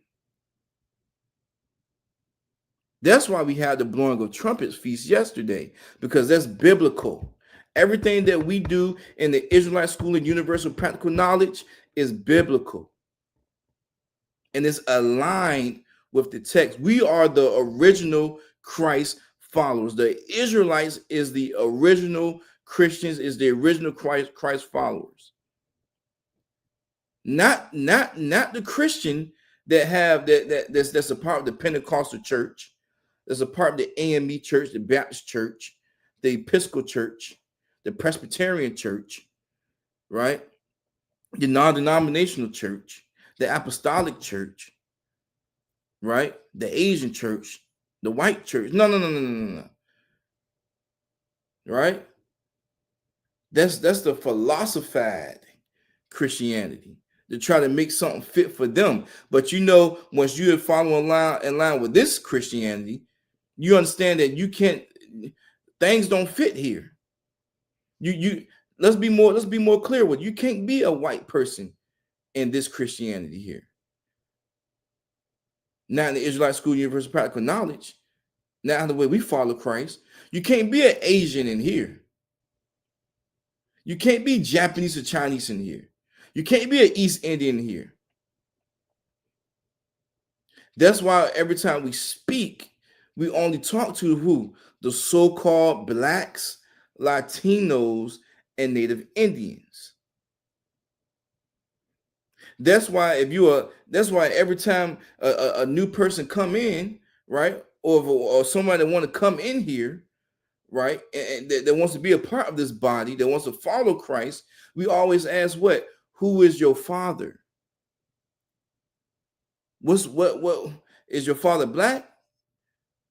That's why we had the blowing of trumpets feast yesterday, because that's biblical. Everything that we do in the Israelite School of Universal Practical Knowledge is biblical. And it's aligned with the text. We are the original Christ followers. The Israelites is the original Christians, is the original Christ followers. Not the Christian that have that's a part of the Pentecostal church, that's a part of the AME church, the Baptist church, the Episcopal church, the Presbyterian church, right? The non-denominational church, the apostolic church, right? The Asian church, the white church. No. Right? That's the philosophized Christianity, to try to make something fit for them. But once you follow in line with this Christianity, you understand that you can't, things don't fit here. Let's be more clear with you. Can't be a white person in this Christianity here. Not in the Israelite School of Universal Practical Knowledge. Not the way we follow Christ. You can't be an Asian in here. You can't be Japanese or Chinese in here. You can't be an East Indian here. That's why every time we speak, we only talk to who? The so-called blacks, Latinos, and Native Indians. That's why every time a new person come in, right, or somebody that want to come in here, right, and that wants to be a part of this body, that wants to follow Christ, we always ask what? Who is your father? What is your father black?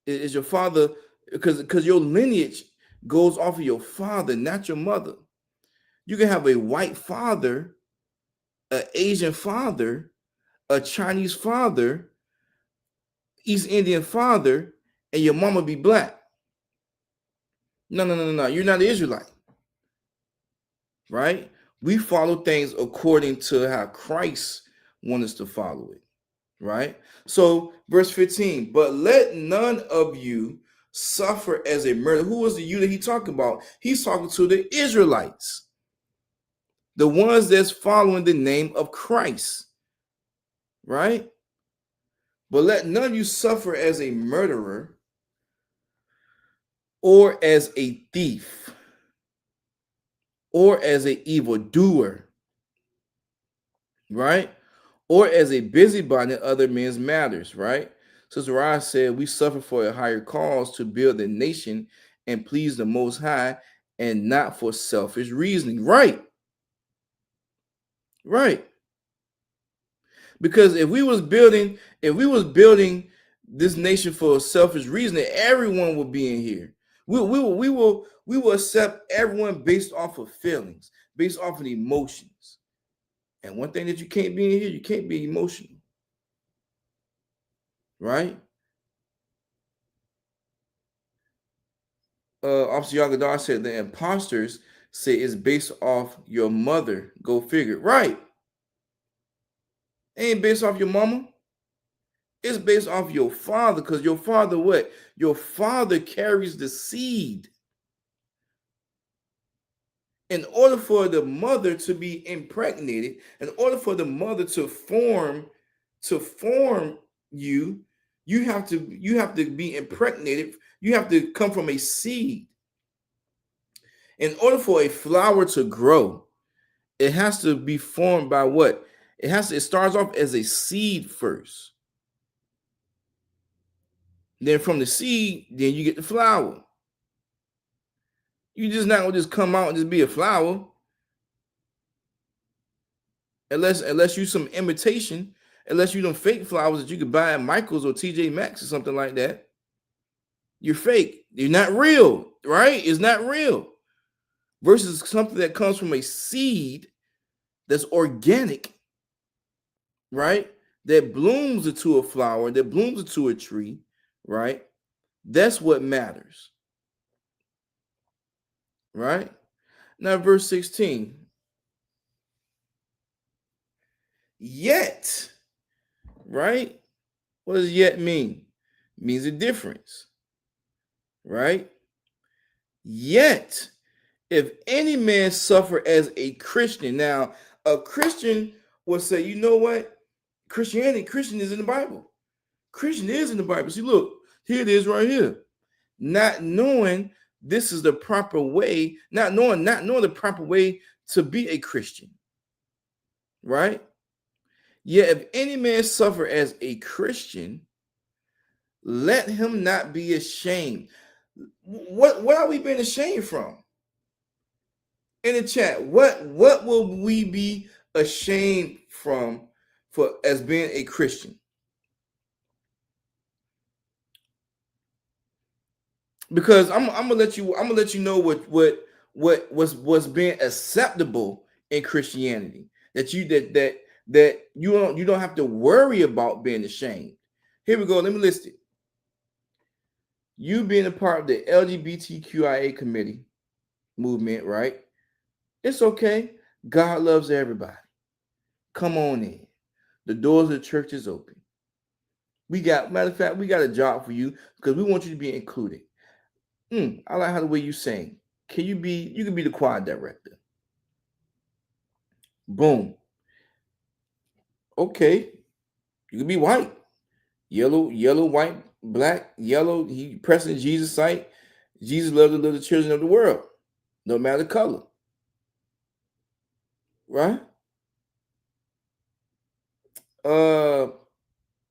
Is your father, because your lineage goes off of your father, not your mother. You can have a white father, an Asian father, a Chinese father, East Indian father, and your mama be black. No. You're not an Israelite. Right? We follow things according to how Christ wants us to follow it. Right? So, verse 15, but let none of you suffer as a murderer. Who was the you that he talking about? He's talking to the Israelites, the ones that's following the name of Christ. Right? But let none of you suffer as a murderer, or as a thief, or as an evildoer, right? Or as a busybody in other men's matters, right? Sister Rod said, we suffer for a higher cause, to build the nation and please the Most High, and not for selfish reasoning. Right. Because if we was building this nation for selfish reasoning, everyone would be in here. We will accept everyone based off of feelings, based off of emotions. And one thing that you can't be in here, you can't be emotional. Right? Officer Yagadar said the imposters say it's based off your mother. Go figure. Right. It ain't based off your mama. It's based off your father, because your father what? Your father carries the seed. In order for the mother to be impregnated, in order for the mother to form you, you have to be impregnated. You have to come from a seed. In order for a flower to grow, it has to be formed by what? It starts off as a seed first. Then from the seed, then you get the flower. You just not gonna just come out and just be a flower. Unless you some imitation, unless you them fake flowers that you could buy at Michael's or TJ Maxx or something like that. You're fake. You're not real, right? It's not real. Versus something that comes from a seed that's organic, right? That blooms into a flower, that blooms into a tree, right? That's what matters. Right? Now, verse 16. Yet, right? What does yet mean? It means a difference, right? Yet, if any man suffer as a Christian, now a Christian will say, you know what? Christian is in the Bible. Christian is in the Bible. See, look, here it is right here. Not knowing this is the proper way, not knowing the proper way to be a Christian, right? Yet if any man suffer as a Christian, let him not be ashamed. What are we being ashamed from? In the chat, what will we be ashamed from for as being a Christian? Because I'm gonna let you know what's being acceptable in Christianity. That you don't have to worry about being ashamed. Here we go. Let me list it. You being a part of the LGBTQIA committee movement, right? It's okay. God loves everybody. Come on in. The doors of the church is open. Matter of fact, we got a job for you because we want you to be included. I like how the way you sing. You can be the choir director. Boom. Okay. You can be white. Yellow, white, black, yellow. He pressing Jesus' sight. Jesus loved the little children of the world. No matter color. Right?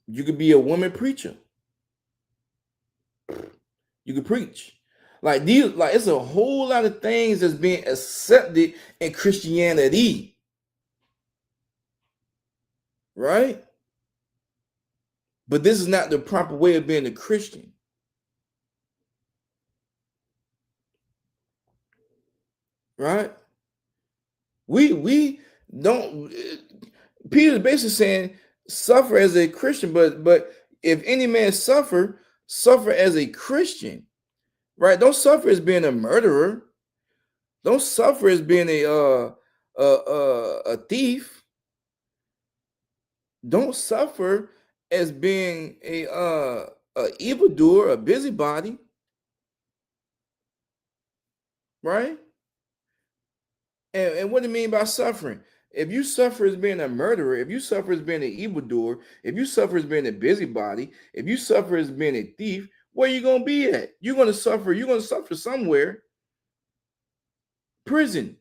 You could be a woman preacher. You could preach. Like it's a whole lot of things that's being accepted in Christianity. Right? But this is not the proper way of being a Christian. Right? We don't. Peter's basically saying suffer as a Christian, but if any man suffer as a Christian, right? Don't suffer as being a murderer. Don't suffer as being a thief. Don't suffer as being a evildoer, a busybody, right? And what do you mean by suffering? If you suffer as being a murderer, if you suffer as being an evildoer, if you suffer as being a busybody, if you suffer as being a thief, where are you going to be at? You're going to suffer somewhere. Prison.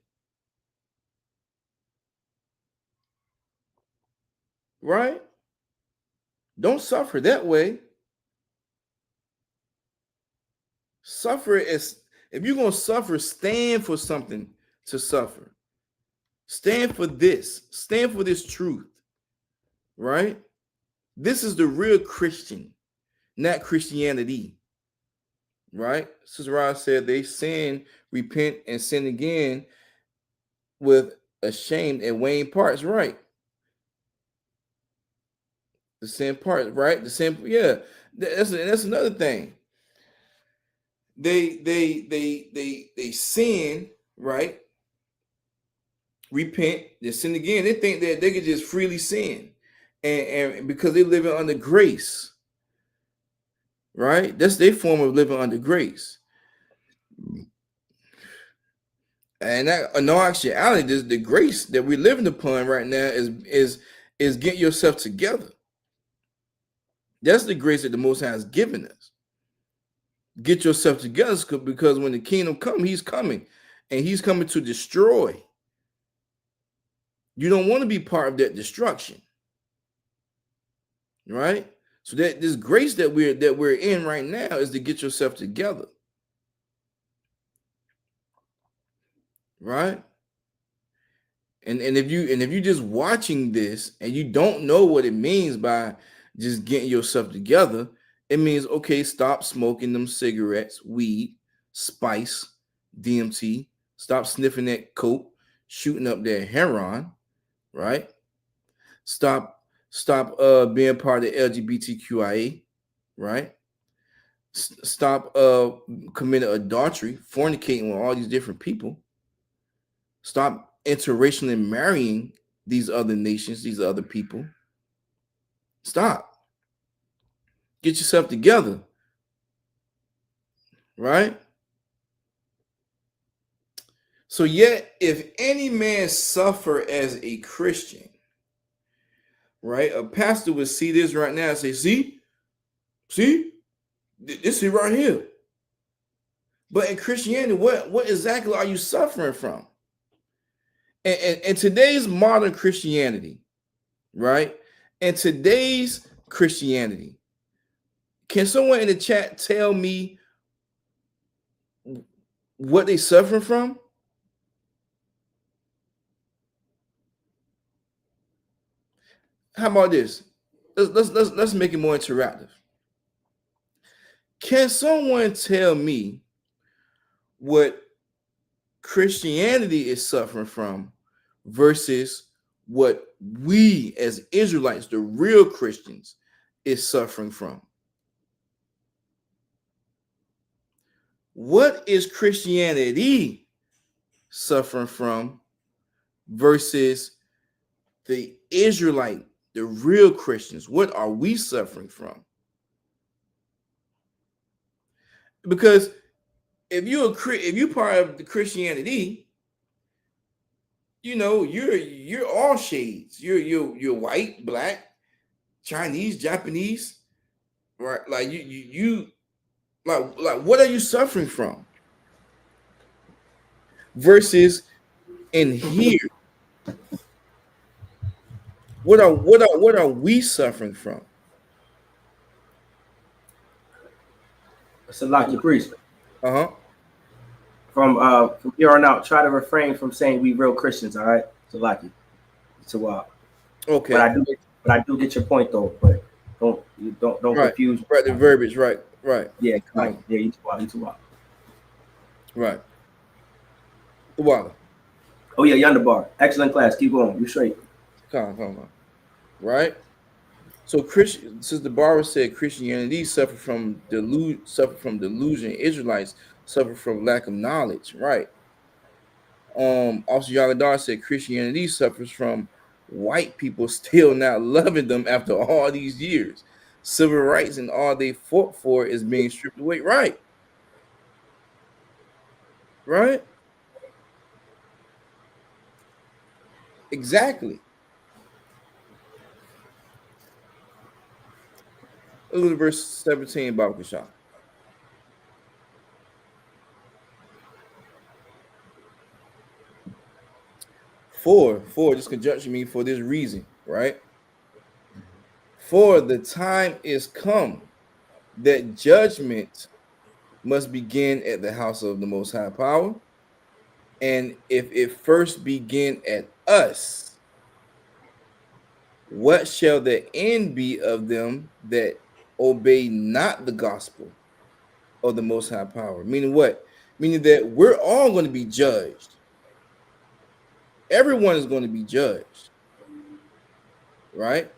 Right? Don't suffer that way. Suffer is, if you're going to suffer, stand for something to suffer. Stand for this. Stand for this truth. Right? This is the real Christian, not Christianity. Right? Sister Rod said they sin, repent, and sin again with ashamed and weighing parts. Right? The sin part, right? The sin, yeah. That's another thing. They sin, right? Repent, they sin again. They think that they could just freely sin. and because they living under grace, right? That's their form of living under grace. And that in all actuality, this the grace that we're living upon right now is get yourself together. That's the grace that the Most High has given us. Get yourself together, because when the kingdom comes, he's coming, and he's coming to destroy. You don't want to be part of that destruction, right? So that this grace that we're in right now is to get yourself together, right? And if you just watching this and you don't know what it means by just getting yourself together, it means, okay, stop smoking them cigarettes, weed, spice, DMT, stop sniffing that coke, shooting up that heroin, right? Stop being part of the LGBTQIA, right? Stop committing adultery, fornicating with all these different people. Stop interracially marrying these other nations, these other people. Stop. Get yourself together, right? So yet, if any man suffer as a Christian, right, a pastor would see this right now and say, see, this is right here. But in Christianity, what exactly are you suffering from? And today's modern Christianity, right? And today's Christianity, can someone in the chat tell me what they suffering from? How about this? Let's make it more interactive. Can someone tell me what Christianity is suffering from versus what we as Israelites, the real Christians, is suffering from? What is Christianity suffering from versus the Israelite, the real Christians? What are we suffering from? Because if you're part of the Christianity, you know you're all shades. You're white, black, Chinese, Japanese, right? Like you like what are you suffering from? Versus in here, what are we suffering from? Salaki priest. Uh-huh. From here on out, try to refrain from saying we real Christians, all right? Salaki. So Okay. But I do get your point though, but don't right. confuse. Right, the verbiage, right. Yeah, right. Yeah, you too wild. Right. Wow. Oh yeah, yonder bar. Excellent class. Keep going. You straight. Come on. Right. So Sister Barbara said Christianity suffer from delusion. Israelites suffer from lack of knowledge. Right. Officer Yagadar said Christianity suffers from white people still not loving them after all these years. Civil rights and all they fought for is being stripped away. Right. Right. Exactly. Look at verse 17, Baba Kishah. For this conjunction means for this reason, right? For the time is come that judgment must begin at the house of the Most High Power. And if it first begin at us, what shall the end be of them that obey not the gospel of the Most High Power? Meaning what? Meaning that we're all going to be judged. Everyone is going to be judged, right?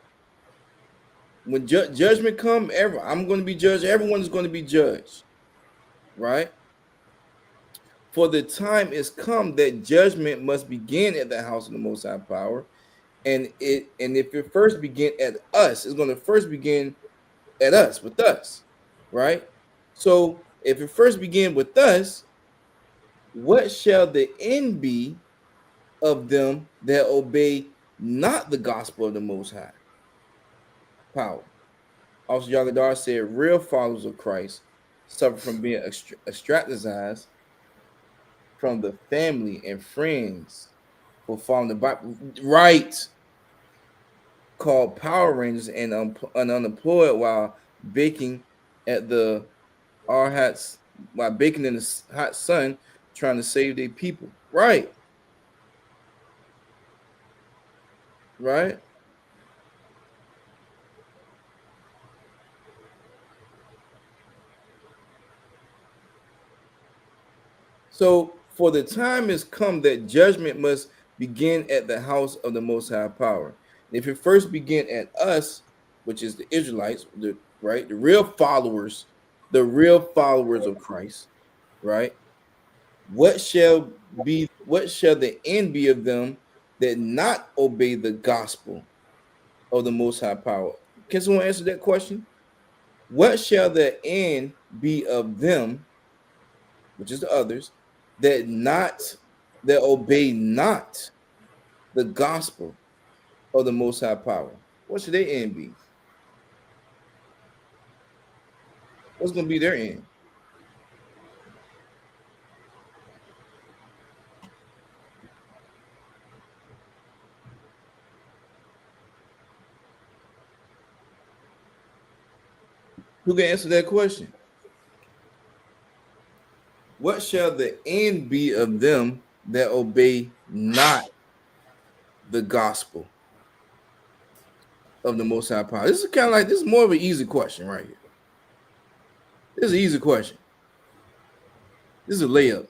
When judgment come, I'm going to be judged. Everyone is going to be judged, right? For the time is come that judgment must begin at the house of the Most High Power. And if it first begin at us, it's going to first begin at us, with us, right? So if it first begin with us, what shall the end be of them that obey not the gospel of the Most High power? Also, Yagadar said, real followers of Christ suffer from being ostracized from the family and friends for following the Bible. Right. Called Power Rangers and unemployed while baking at the our hats while baking in the hot sun trying to save their people. Right. Right. So for the time has come that judgment must begin at the house of the Most High Power. If it first begin at us, which is the Israelites, the real followers of Christ, right? What shall the end be of them that not obey the gospel of the Most High Power? Can someone answer that question? What shall the end be of them, which is the others, that obey not the gospel of the Most High Power? What should their end be? What's going to be their end? Who can answer that question? What shall the end be of them that obey not the gospel of the Most High Power? This is more of an easy question right here. This is an easy question. This is a layup.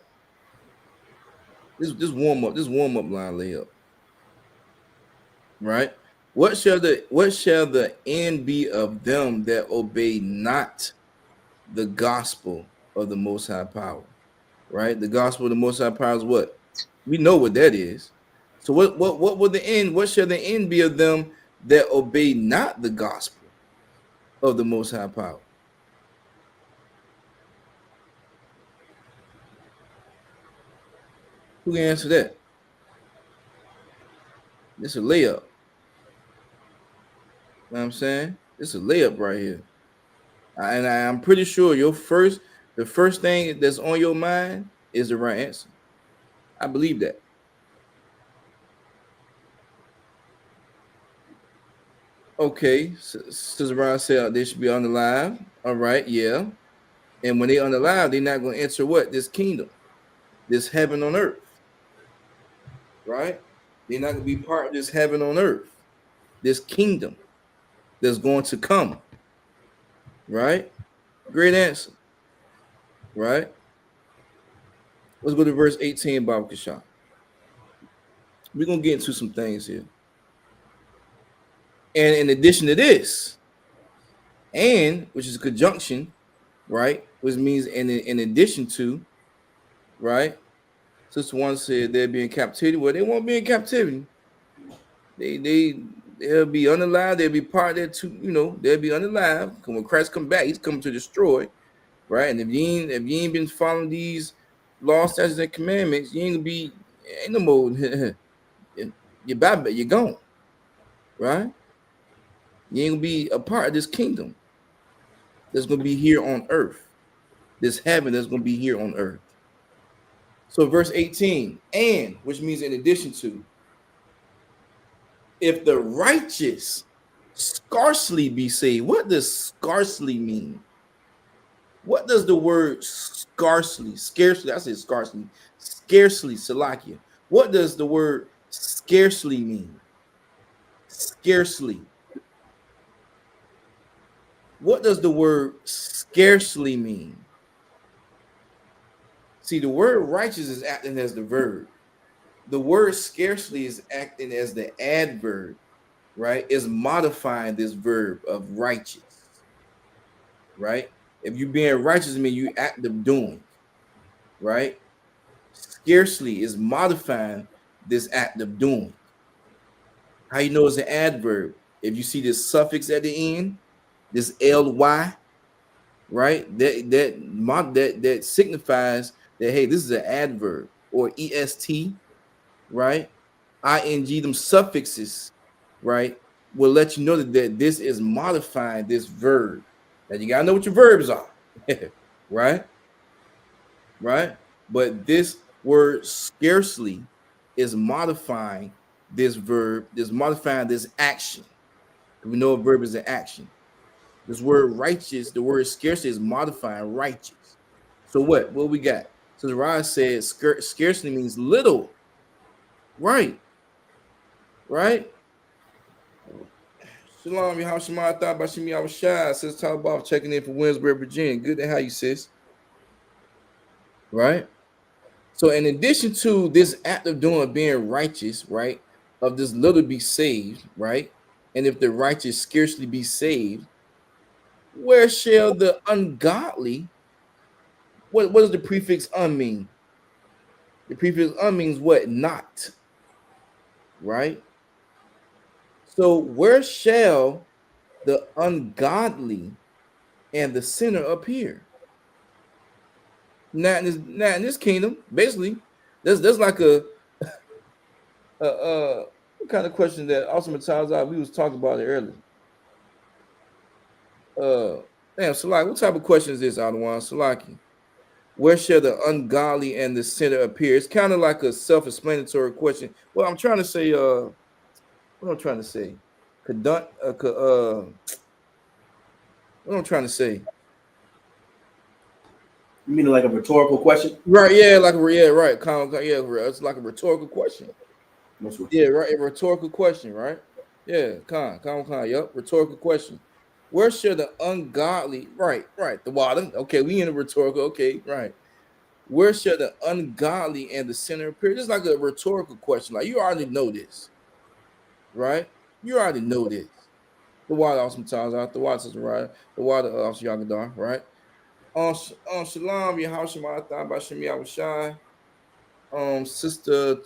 This warm up line layup. Right? What shall the end be of them that obey not the gospel of the Most High Power? Right? The gospel of the Most High Power is what? We know what that is. So what will the end? What shall the end be of them that obey not the gospel of the Most High Power? Who can answer that? This is a layup. You know what I'm saying? This is a layup right here. And I'm pretty sure the first thing that's on your mind is the right answer. I believe that. Okay, Sister Ron said they should be on the live. All right, yeah. And when they on the live, they're not going to enter what? This kingdom, this heaven on earth. Right? They're not going to be part of this heaven on earth, this kingdom that's going to come. Right? Great answer. Right? Let's go to verse 18, Baba Kashan. We're going to get into some things here. And in addition to this, and which is a conjunction, right? Which means in addition to, right? Sister one said they'll be in captivity. Well, they won't be in captivity. They'll be unalive. They'll be part of that too, they'll be unalive. When Christ come back, he's coming to destroy, right? And if you ain't been following these laws, statutes, and commandments, you ain't no more. You're bad, you're gone, right? You ain't gonna be a part of this kingdom that's gonna be here on earth, this heaven that's gonna be here on earth. So verse 18, and which means in addition to, if the righteous scarcely be saved. What does scarcely mean? What does the word scarcely, I said scarcely, Salakia. What does the word scarcely mean? Scarcely. What does the word scarcely mean? See, the word righteous is acting as the verb. The word scarcely is acting as the adverb, right? Is modifying this verb of righteous, right? If you're being righteous, I mean you active doing, right? Scarcely is modifying this act of doing. How you know it's an adverb? If you see this suffix at the end, this ly, right? That signifies that hey, this is an adverb, or est, right? Ing, them suffixes, right, will let you know that this is modifying this verb. Now you gotta know what your verbs are, right? Right? But this word scarcely is modifying this verb, is modifying this action. We know a verb is an action. This word righteous, the word scarcely is modifying righteous. So what? What we got? So the Rise says scarcely means little. Right. Right. Shalom, how Shema thought about Shemi. I was shy. Sis talk about checking in from Williamsburg, Virginia. Good to have you, sis. Right. So, in addition to this act of doing being righteous, right, of this little be saved, right, and if the righteous scarcely be saved, where shall the ungodly? What does the prefix un mean? The prefix un means what? Not, right? So, where shall the ungodly and the sinner appear? Not in this kingdom. Basically, there's like what kind of question that Ultimate Times out we was talking about it earlier. Damn, Salaki, what type of question is this, Adawan Salaki? Where shall the ungodly and the sinner appear? It's kind of like a self-explanatory question. Well, I'm trying to say, what I'm trying to say, what I'm trying to say. You mean like a rhetorical question? Right, yeah, right. Yeah, it's like a rhetorical question. Yeah, right, a rhetorical question, right? Yeah, yep, rhetorical question. Where shall the ungodly, right, the water, okay, we in a rhetorical, okay, right. Where shall the ungodly and the sinner appear? This is like a rhetorical question. Like you already know this, right? You already know this. The water also sometimes out. The water says right. The water also Yagadar, right? On Shalom, your house Shema thought about Shemi Awashai. Sister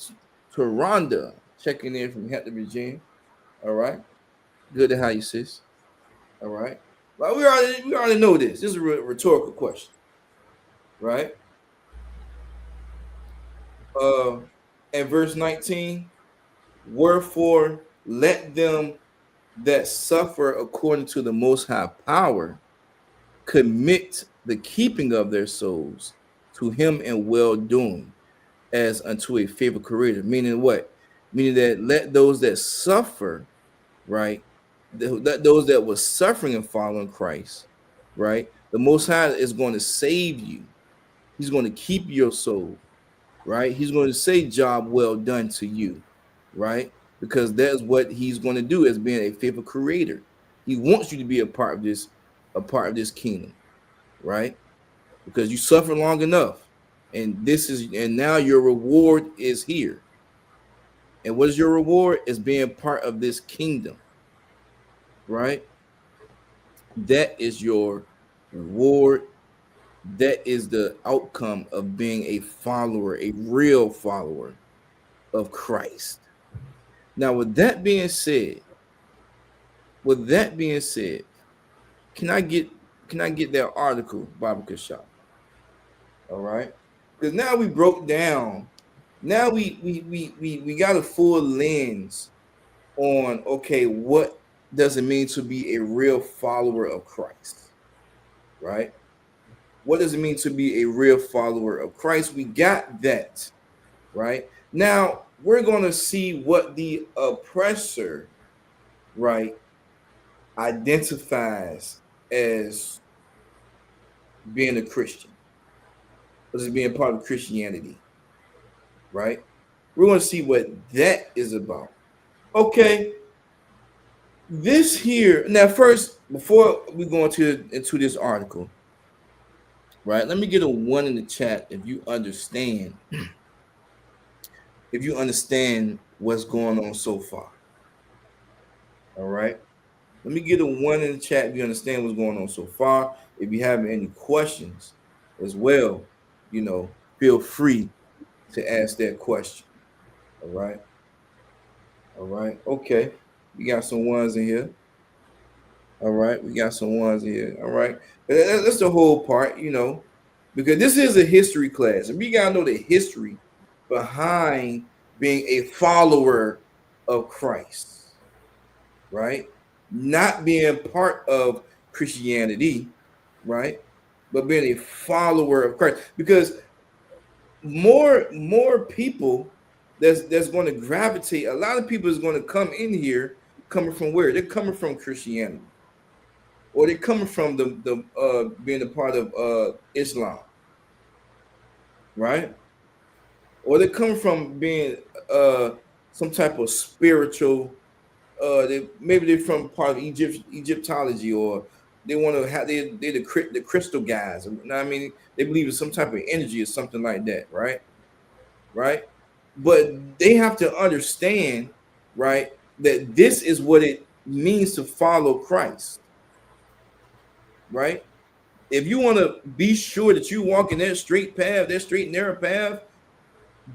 Taronda checking in from Hampton, Virginia. All right. Good to have you, sis. All right. Well, we already know this. This is a rhetorical question, right? In verse 19, wherefore let them that suffer according to the most high power commit the keeping of their souls to him in well doing as unto a favorite creator. Meaning what? Meaning that let those that suffer, right? Let those that were suffering and following Christ, right? The most high is going to save you. He's going to keep your soul, right? He's going to say, job well done to you, right? Because that's what he's going to do as being a faithful creator. He wants you to be a part of this kingdom, right? Because you suffer long enough, and now your reward is here. And what is your reward? Is being part of this kingdom, right? That is your reward. That is the outcome of being a follower, a real follower of Christ. Now, with that being said, can I get that article, Baba Kashaf? All right, because now we broke down. Now we got a full lens on okay, what does it mean to be a real follower of Christ? Right? What does it mean to be a real follower of Christ? We got that, right? Now we're going to see what the oppressor, right, identifies as being a Christian, as being part of Christianity, right? We're going to see what that is about. Okay, this here now. First, before we go into this article, right? Let me get a 1 in the chat if you understand. If you understand what's going on so far. All right. Let me get a 1 in the chat if you understand what's going on so far. If you have any questions as well, feel free to ask that question. All right. All right. Okay. We got some ones in here. All right. We got some ones in here. All right. That's the whole part, because this is a history class, and we gotta know the history behind being a follower of Christ, right? Not being part of Christianity, right? But being a follower of Christ. Because more people that's going to gravitate, a lot of people is going to come in here coming from where? They're coming from Christianity. Or they're coming from the being a part of Islam, right? Or they're coming from being some type of spiritual maybe they're from part of Egyptology, or they want to have they the crystal guys. You know what I mean? They believe in some type of energy or something like that, right? Right? But they have to understand, right, that this is what it means to follow Christ, right? If you want to be sure that you walk in that straight path, that straight and narrow path,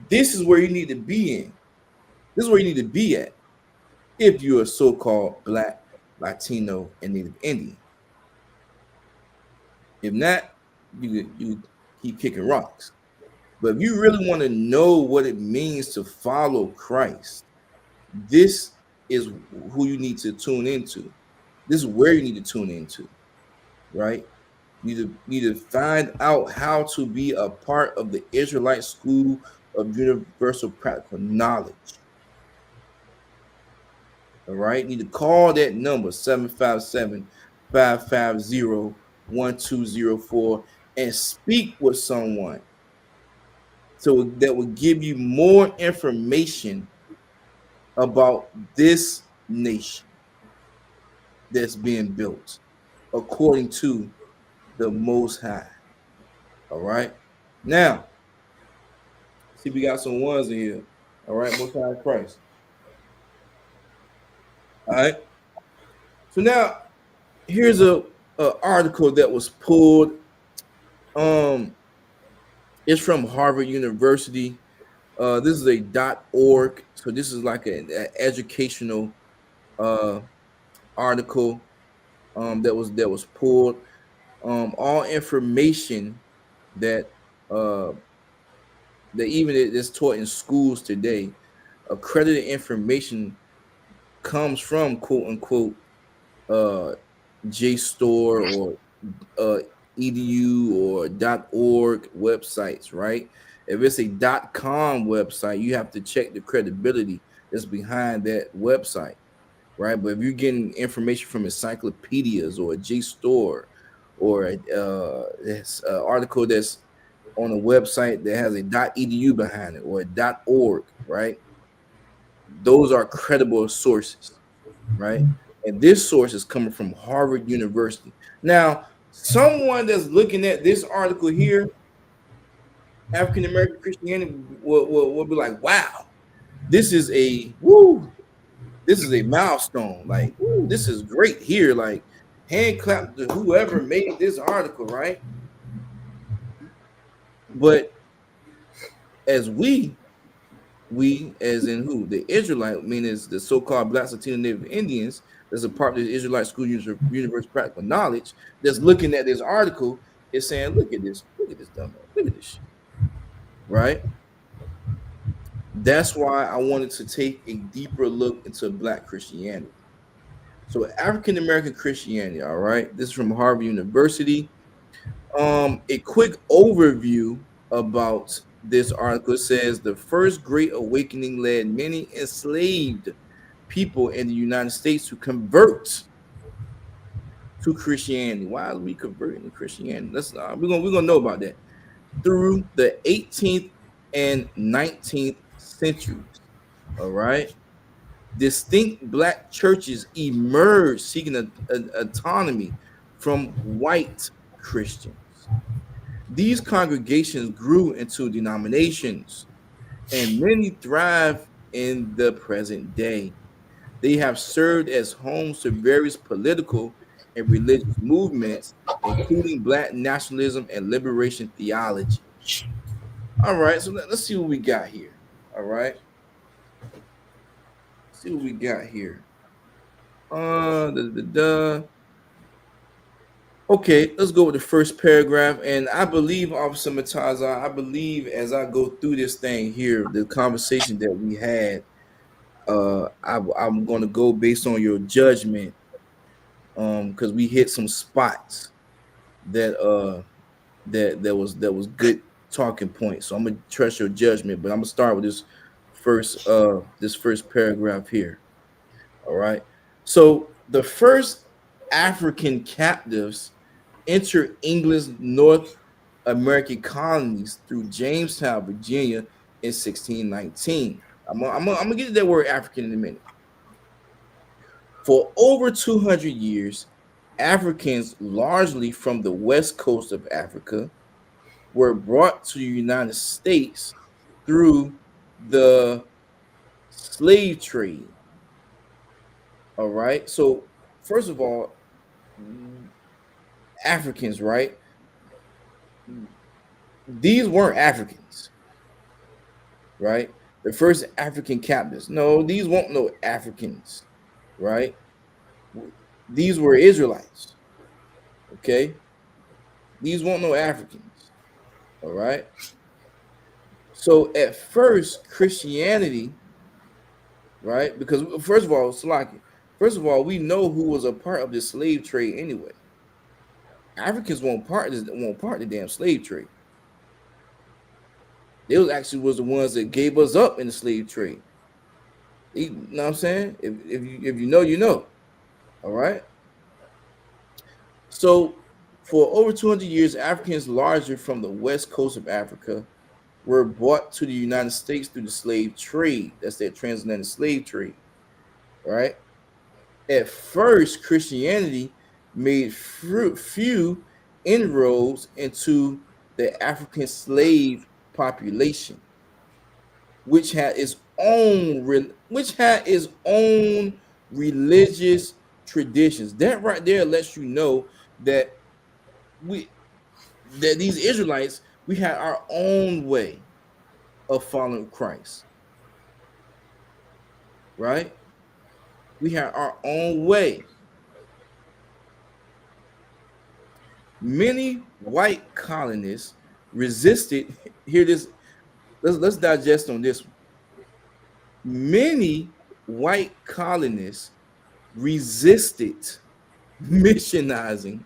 this is where you need to be in. This is where you need to be at. If you're a so-called Black, Latino, and Native Indian. If not, you keep kicking rocks. But if you really want to know what it means to follow Christ, this is who you need to tune into. This is where you need to tune into, right? You need to find out how to be a part of the Israelite School of Universal Practical Knowledge. All right, you need to call that number 757-550-1204 and speak with someone so that will give you more information about this nation that's being built according to the Most High. All right. Now, see, we got some ones in here. All right, Most High Christ. All right. So now, here's a article that was pulled. It's from Harvard University. This is a .org, so this is like an educational article that was pulled. All information that that even is taught in schools today, accredited information comes from quote unquote JSTOR or edu or .org websites, right? If it's a .com website, you have to check the credibility that's behind that website, right? But if you're getting information from encyclopedias or a JSTOR or this article that's on a website that has a .edu behind it or a .org, right? Those are credible sources, right? And this source is coming from Harvard University. Now, someone that's looking at this article here, African American Christianity, will be like, "Wow, this is a milestone. Like, woo, this is great here. Like, hand clap to whoever made this article, right?" But as we as in who the Israelite, meaning the so-called Black, Latino, Native Indians, that's a part of the Israelite School Universe Practical Knowledge, that's looking at this article, is saying, look at this dumb, look at this shit, right? That's why I wanted to take a deeper look into Black Christianity. So African American Christianity, all right. This is from Harvard University. A quick overview about this article says the first Great Awakening led many enslaved people in the United States to convert to Christianity. Why are we converting to Christianity? We're gonna know about that through the 18th and 19th centuries. All right. Distinct Black churches emerged seeking autonomy from white Christians. These congregations grew into denominations, and many thrive in the present day. They have served as homes to various political and religious movements, including Black nationalism and liberation theology. All right, so let's see what we got here. All right. see what we got here. Da. Okay, let's go with the first paragraph. And I believe, Officer Mataza, I believe as I go through this thing here, the conversation that we had, I'm going to go based on your judgment, because we hit some spots that that was good talking points. So I'm gonna trust your judgment, but I'm gonna start with this first paragraph here. All right. So the first African captives entered England's North American colonies through Jamestown, Virginia in 1619. I'm gonna get to that word African in a minute. For over 200 years, Africans, largely from the west coast of Africa, were brought to the United States through the slave trade. All right. So, first of all, Africans, right? These weren't Africans, right? The first African captives. No, these weren't no Africans, right? These were Israelites. Okay. These weren't no Africans. All right. So at first, Christianity, right? Because first of all, Salaki, first of all, we know who was a part of the slave trade anyway. Africans won't part the damn slave trade. They was the ones that gave us up in the slave trade. You know what I'm saying? If you know, you know. All right. So for over 200 years, Africans largely from the west coast of Africa were brought to the United States through the slave trade. That's that transatlantic slave trade. Right. At first, Christianity made few inroads into the African slave population, which had its own religious traditions. That right there lets you know that these Israelites, we had our own way of following Christ. Right? We had our own way. Many white colonists resisted. Hear this. Let's digest on this one. Many white colonists resisted missionizing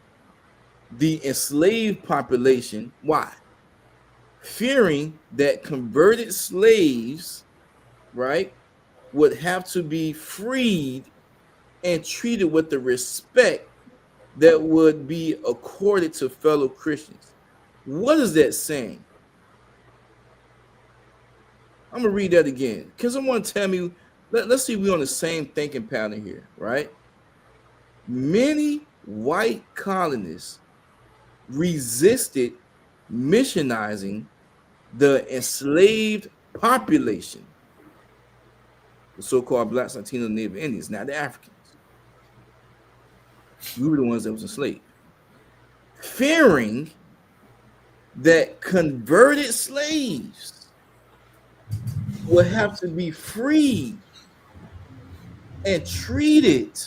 the enslaved population. Why? Fearing that converted slaves, right, would have to be freed and treated with the respect that would be accorded to fellow Christians. What is that saying? I'm gonna read that again. Can someone tell me? Let's see if we're on the same thinking pattern here, right? Many white colonists resisted missionizing the enslaved population, the so-called blacks, Latinos, Native Indians, not the Africans. We were the ones that was enslaved, fearing that converted slaves would have to be freed and treated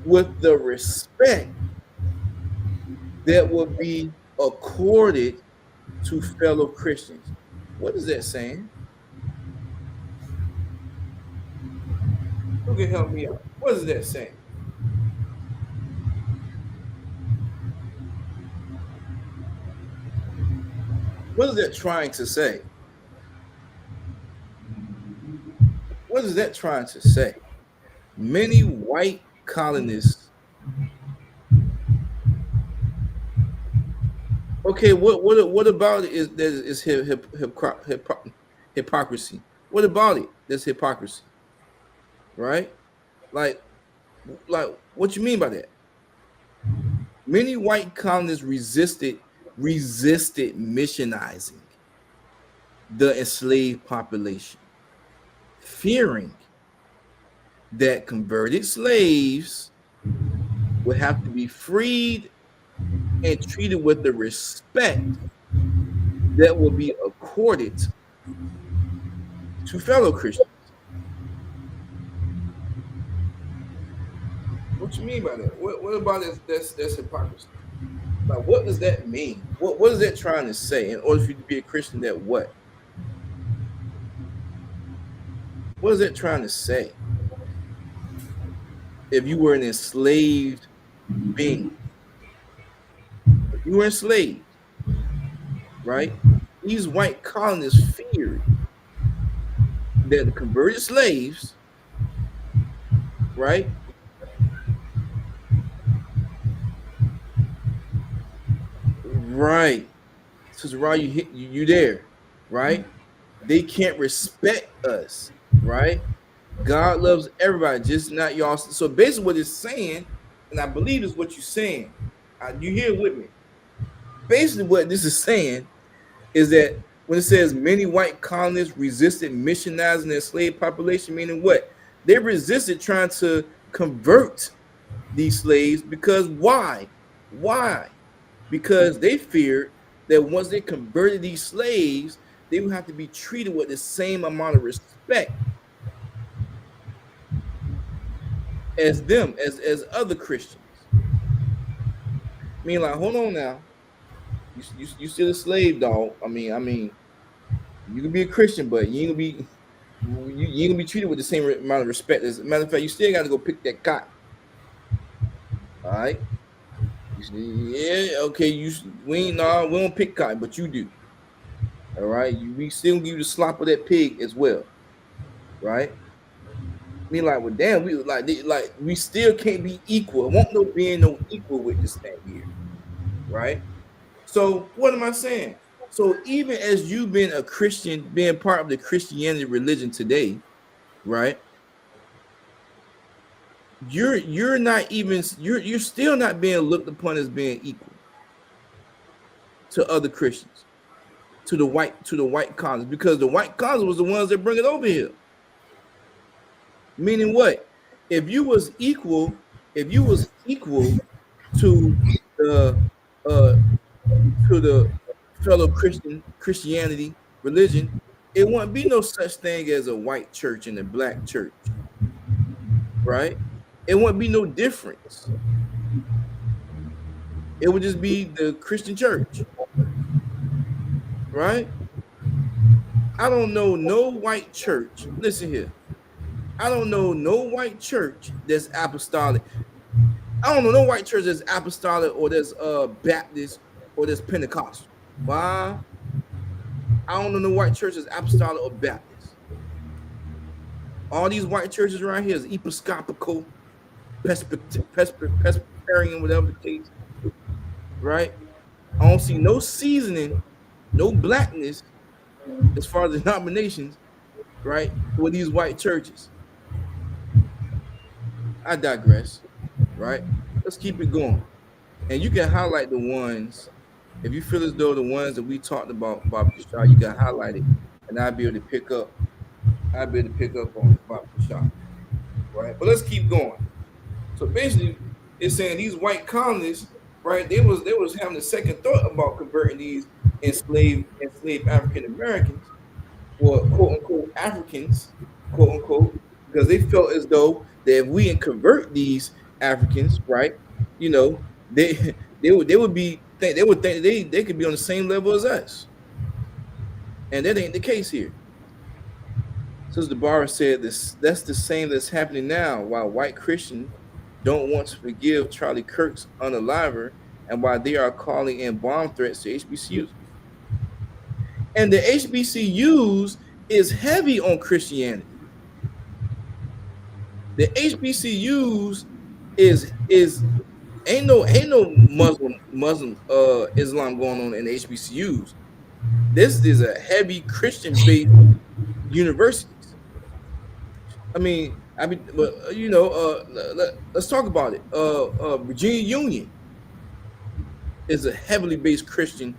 with the respect that would be accorded to fellow Christians. What is that saying? Who can help me out? What is that saying? What is that trying to say? What is that trying to say? Many white colonists. Okay, what about it is hypocrisy? What about it? That's hypocrisy, right? Like what you mean by that? Many white colonists resisted missionizing the enslaved population, fearing that converted slaves would have to be freed and treated with the respect that will be accorded to fellow Christians. What you mean by that? What about that's hypocrisy? Like, what does that mean? What is that trying to say? In order for you to be a Christian, that what? What is that trying to say? If you were an enslaved being, if you were enslaved, right? These white colonists feared that the converted slaves, right? Right. So why you there, right? They can't respect us, right? God loves everybody, just not y'all. So basically, what it's saying, and I believe is what you're saying. You hear it with me. Basically, what this is saying is that when it says many white colonists resisted missionizing their slave population, meaning what? They resisted trying to convert these slaves because why? Why? Because they feared that once they converted these slaves, they would have to be treated with the same amount of respect as them, as other Christians. I mean, like, hold on now. You still a slave, dog. I mean, you can be a Christian, but you ain't gonna be treated with the same amount of respect. As a matter of fact, you still got to go pick that cotton. All right. Yeah, okay. We don't pick cotton, but you do. All right. We still give you the slop of that pig as well, right? I mean, like, well, damn, we still can't be equal. It won't no being no equal with this thing here, right? So what am I saying? So even as you being a Christian, being part of the Christianity religion today, right? You're not even you're still not being looked upon as being equal to other Christians, to the white colonists, because the white colonists was the ones that bring it over here. Meaning what? If you was equal, if you was equal to the uh to the fellow Christianity religion, it wouldn't be no such thing as a white church and a black church, right? It wouldn't be no difference. It would just be the Christian church, right? I don't know no white church. Listen here. I don't know no white church that's apostolic. I don't know no white church that's apostolic or that's Baptist or that's Pentecostal. Why? I don't know no white church that's apostolic or Baptist. All these white churches right here is Episcopal, Presbyterian, whatever the case, right? I don't see no seasoning, no blackness as far as denominations, right? For these white churches. I digress, right? Let's keep it going. And you can highlight the ones, if you feel as though the ones that we talked about, Bob Shaw, you can highlight it, and I'll be able to pick up on it, Bob Shaw, right? But let's keep going. So basically, it's saying these white colonists, right? They was having a second thought about converting these enslaved African Americans, or quote unquote Africans, quote unquote, because they felt as though that if we convert these Africans, right, you know, they would think they could be on the same level as us, and that ain't the case here. Sister Barbara said this. That's the same that's happening now. While white Christians don't want to forgive Charlie Kirk's unaliver, and why they are calling in bomb threats to HBCUs. And the HBCUs is heavy on Christianity. The HBCUs is ain't no Muslim Islam going on in the HBCUs. This is a heavy Christian based universities. But let's talk about it. Virginia Union is a heavily based Christian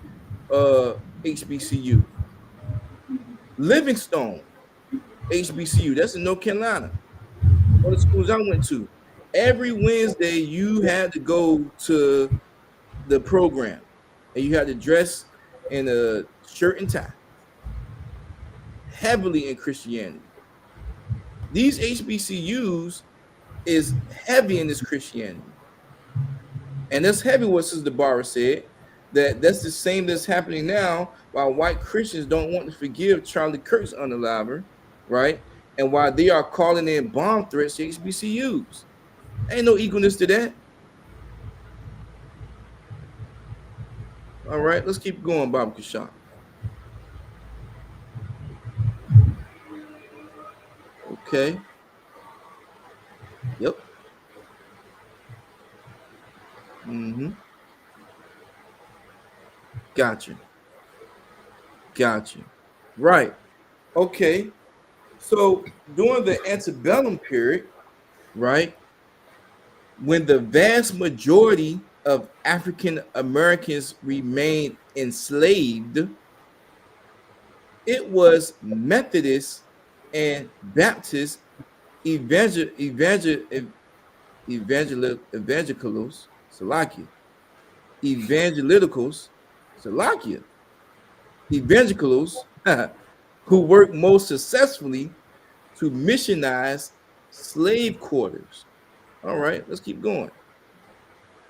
HBCU. Livingstone HBCU, that's in North Carolina. All the schools I went to. Every Wednesday, you had to go to the program, and you had to dress in a shirt and tie. Heavily in Christianity. These HBCUs is heavy in this Christianity. And that's heavy what Sister Deborah said, that's the same that's happening now while white Christians don't want to forgive Charlie Kirk's unaliver, right? And while they are calling in bomb threats to HBCUs. Ain't no equalness to that. All right, let's keep going, Bob Kashan. Okay. Yep. Mm-hmm. Gotcha. Gotcha. Right. Okay. So during the antebellum period, right, when the vast majority of African Americans remained enslaved, it was Methodist and Baptist evangelicals, Salakia, evangelicals, Salakia, evangelicals who worked most successfully to missionize slave quarters. All right, let's keep going.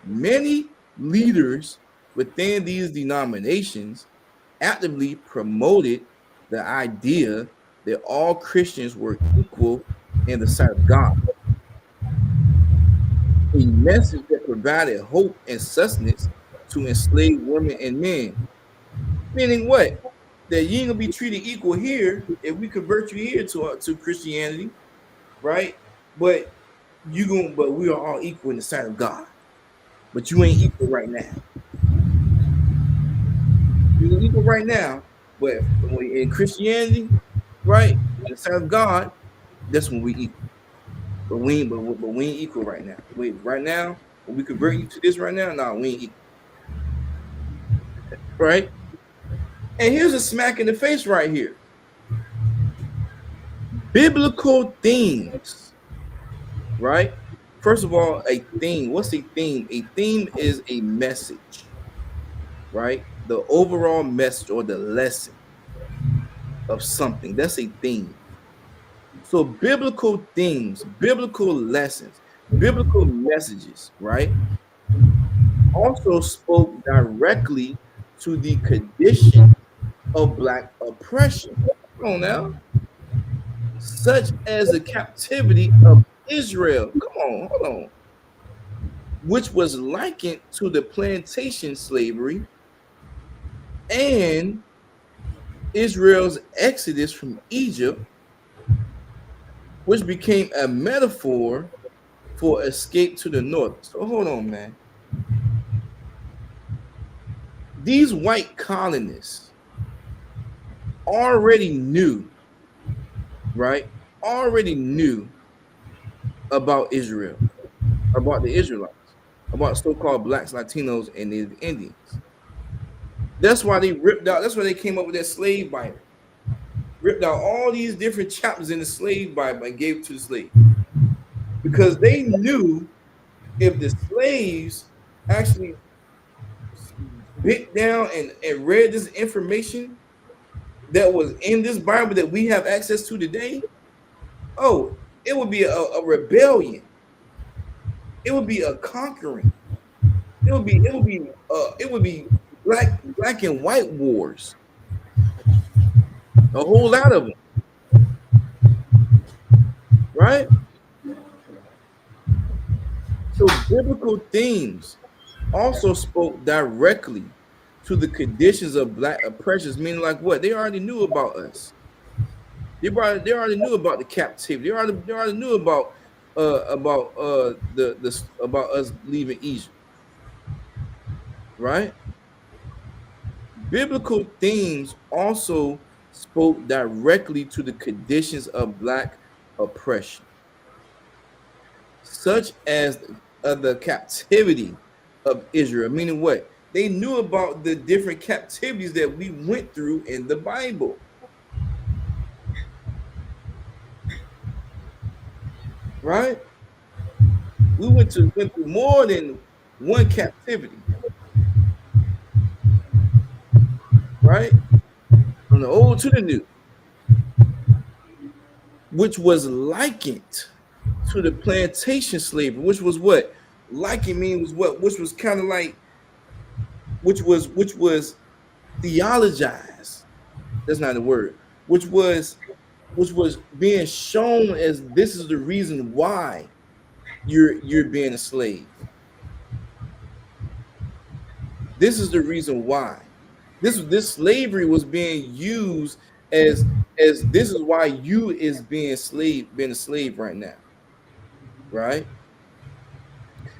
Many leaders within these denominations actively promoted the idea that all Christians were equal in the sight of God, a message that provided hope and sustenance to enslaved women and men. Meaning what? That you ain't gonna be treated equal here if we convert you here to Christianity, right? But but we are all equal in the sight of God. But you ain't equal right now. You ain't equal right now, but in Christianity, right, in the sight of God, that's when we equal. But we ain't equal right now. Right now, when we convert you to this right now, no, we ain't equal. Right? And here's a smack in the face right here. Biblical themes, right? First of all, a theme. What's a theme? A theme is a message, right? The overall message or the lesson of something. That's a theme. So biblical themes, biblical lessons, biblical messages, right? Also spoke directly to the condition of Black oppression. Come on now. Such as the captivity of Israel. Come on, hold on. Which was likened to the plantation slavery and Israel's exodus from Egypt, which became a metaphor for escape to the north. So hold on, man. These white colonists already knew, right? Already knew about Israel, about the Israelites, about so-called blacks, Latinos, and Native Indians. That's why they ripped out, that's why they came up with that slave Bible. Ripped out all these different chapters in the slave Bible and gave it to the slaves. Because they knew if the slaves actually bit down and read this information that was in this Bible that we have access to today, oh, it would be a rebellion. It would be a conquering. It would be black and white wars. A whole lot of them. Right? So biblical themes also spoke directly to the conditions of Black oppression, meaning like what? They already knew about us. They already knew about the captivity. They already knew about about us leaving Egypt. Right? Biblical themes also spoke directly to the conditions of Black oppression, such as the captivity of Israel, meaning what? They knew about the different captivities that we went through in the Bible. Right? We went through more than one captivity. Right? From the old to the new. Which was likened to the plantation slavery, which was what liking mean was what, which was kind of like, which was theologized. That's not the word. Which was being shown as this is the reason why you're being a slave. This is the reason why. This slavery was being used as this is why you is being a slave right now, right?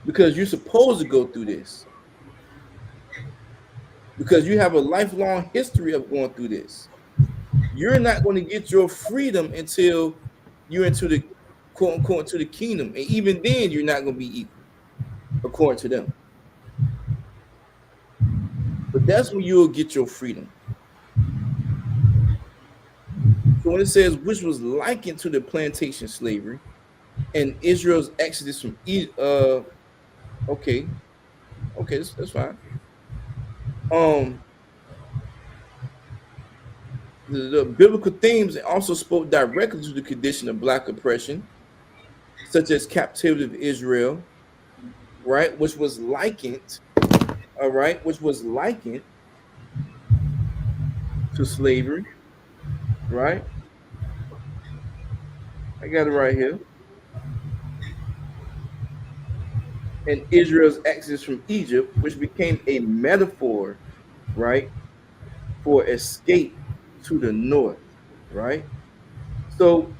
Because you're supposed to go through this. Because you have a lifelong history of going through this. You're not going to get your freedom until you're into the quote unquote to the kingdom. And even then, you're not going to be equal, according to them. But that's when you'll get your freedom. So when it says which was likened to the plantation slavery and Israel's exodus from Egypt, okay, that's fine. Um, the biblical themes also spoke directly to the condition of black oppression, such as captivity of Israel, right, which was likened, all right, which was likened to slavery, right? I got it right here. And Israel's exodus from Egypt, which became a metaphor, right, for escape to the north, right? So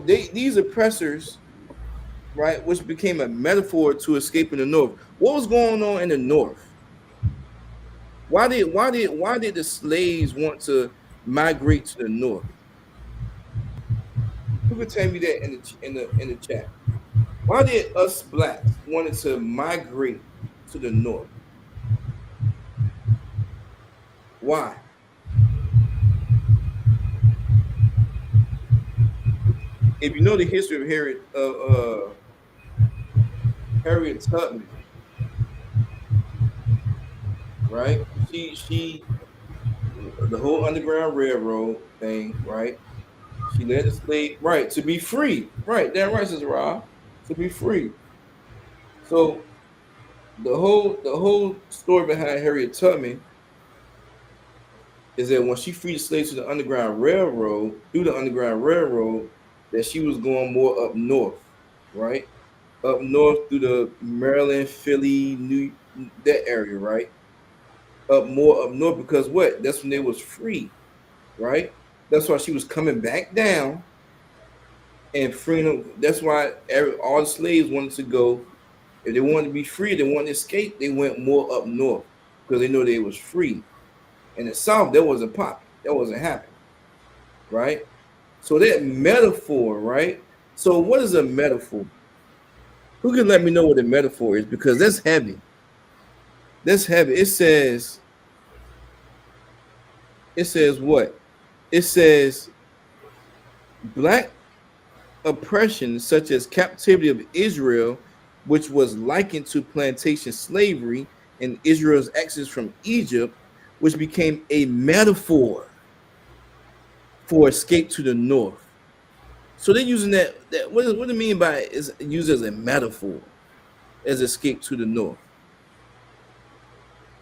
these oppressors, right, which became a metaphor to escape in the north. What was going on in the north? Why did the slaves want to migrate to the north? Who could tell me that in the chat? Why did us blacks wanted to migrate to the north? Why? If you know the history of Harriet Tubman, right? She the whole Underground Railroad thing, right? She led the slave, right, to be free, right? Damn right, Sister Rob, to be free. So the whole story behind Harriet Tubman is that when she freed the slaves to the Underground Railroad, through the Underground Railroad, that she was going more up north, right? Up north through the Maryland, Philly, New that area, right? More up north because what? That's when they was free, right? That's why she was coming back down and freeing them. That's why all the slaves wanted to go. If they wanted to be free, they wanted to escape, they went more up north because they know they was free. In the South, that wasn't popping. That wasn't happening, right? So that metaphor, right? So what is a metaphor? Who can let me know what a metaphor is? Because that's heavy. That's heavy. It says what? It says black oppression, such as captivity of Israel, which was likened to plantation slavery and Israel's exodus from Egypt, which became a metaphor for escape to the north. So they're using that. What do you mean by it is used as a metaphor as escape to the north?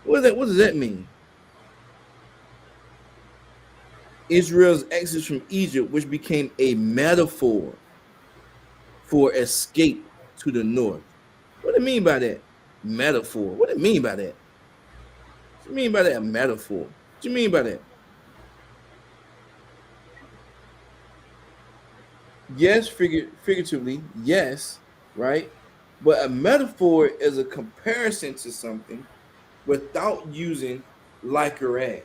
What does that mean? Israel's exodus from Egypt, which became a metaphor for escape to the north. What do you mean by that? Metaphor. What do you mean by that? What do you mean by that metaphor? What do you mean by that? Yes, figuratively, yes, right? But a metaphor is a comparison to something without using like or as,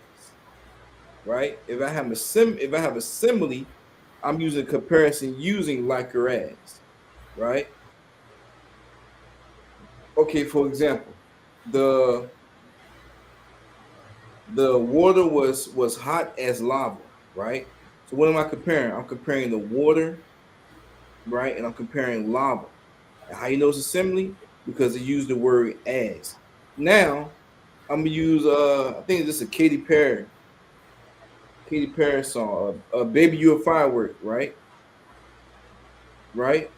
right? If I have a simile, I'm using a comparison using like or as, right? Okay, for example, the water was hot as lava, right? So what am I comparing? I'm comparing the water, right? And I'm comparing lava. And how you know it's a simile? Because they use the word as. Now I'm gonna use I think it's just a Katy Perry song, "Baby You a Firework," right? Right?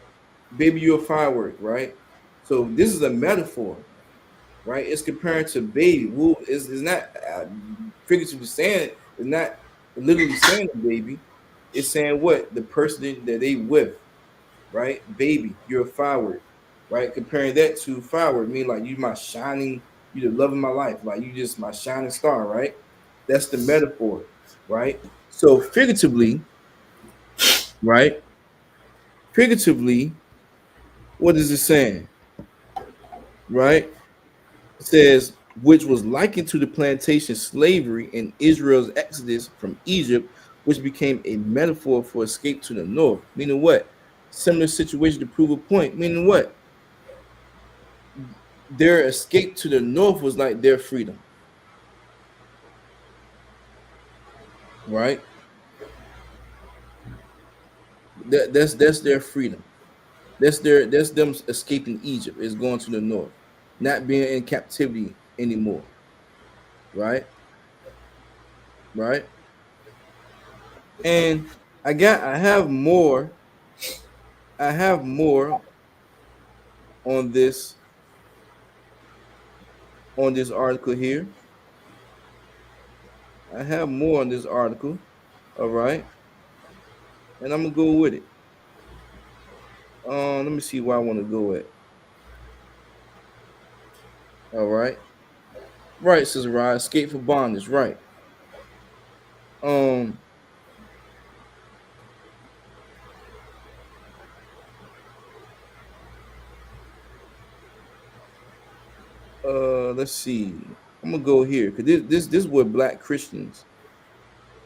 Baby, you're a firework, right? So this is a metaphor, right? It's comparing to baby. Who is not figuratively saying it, it's not literally saying a baby. It's saying what the person that they with, right? Baby, you're a firework, right? Comparing that to firework, mean like you my shining, you the love of my life, like you just my shining star, right? That's the metaphor, right? So figuratively, right? Figuratively, what is it saying, right? It says, which was likened to the plantation slavery in Israel's exodus from Egypt, which became a metaphor for escape to the north. Meaning what? Similar situation to prove a point. Meaning what? Their escape to the north was like their freedom, right? That's their freedom. That's them escaping Egypt. Is going to the north, not being in captivity anymore, right? Right? And I have more. I have more on this article here. I have more on this article. All right, and I'm gonna go with it. Let me see where I want to go at. All right, right, says Rod. Escape for bondage. Right. Um. Let's see. I'm gonna go here because this is what black Christians.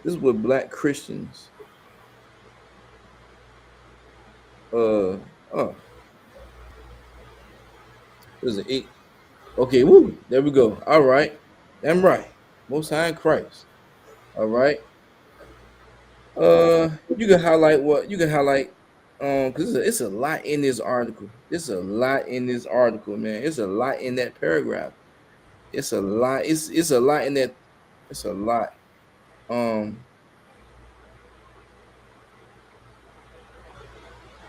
This is what black Christians. Oh, there's an eight. Okay, woo. There we go. All right, I'm right. Most High in Christ. All right. You can highlight what you can highlight. Because it's a lot in this article. It's a lot in this article, man. It's a lot in that paragraph. It's a lot. It's a lot in that. It's a lot. Um,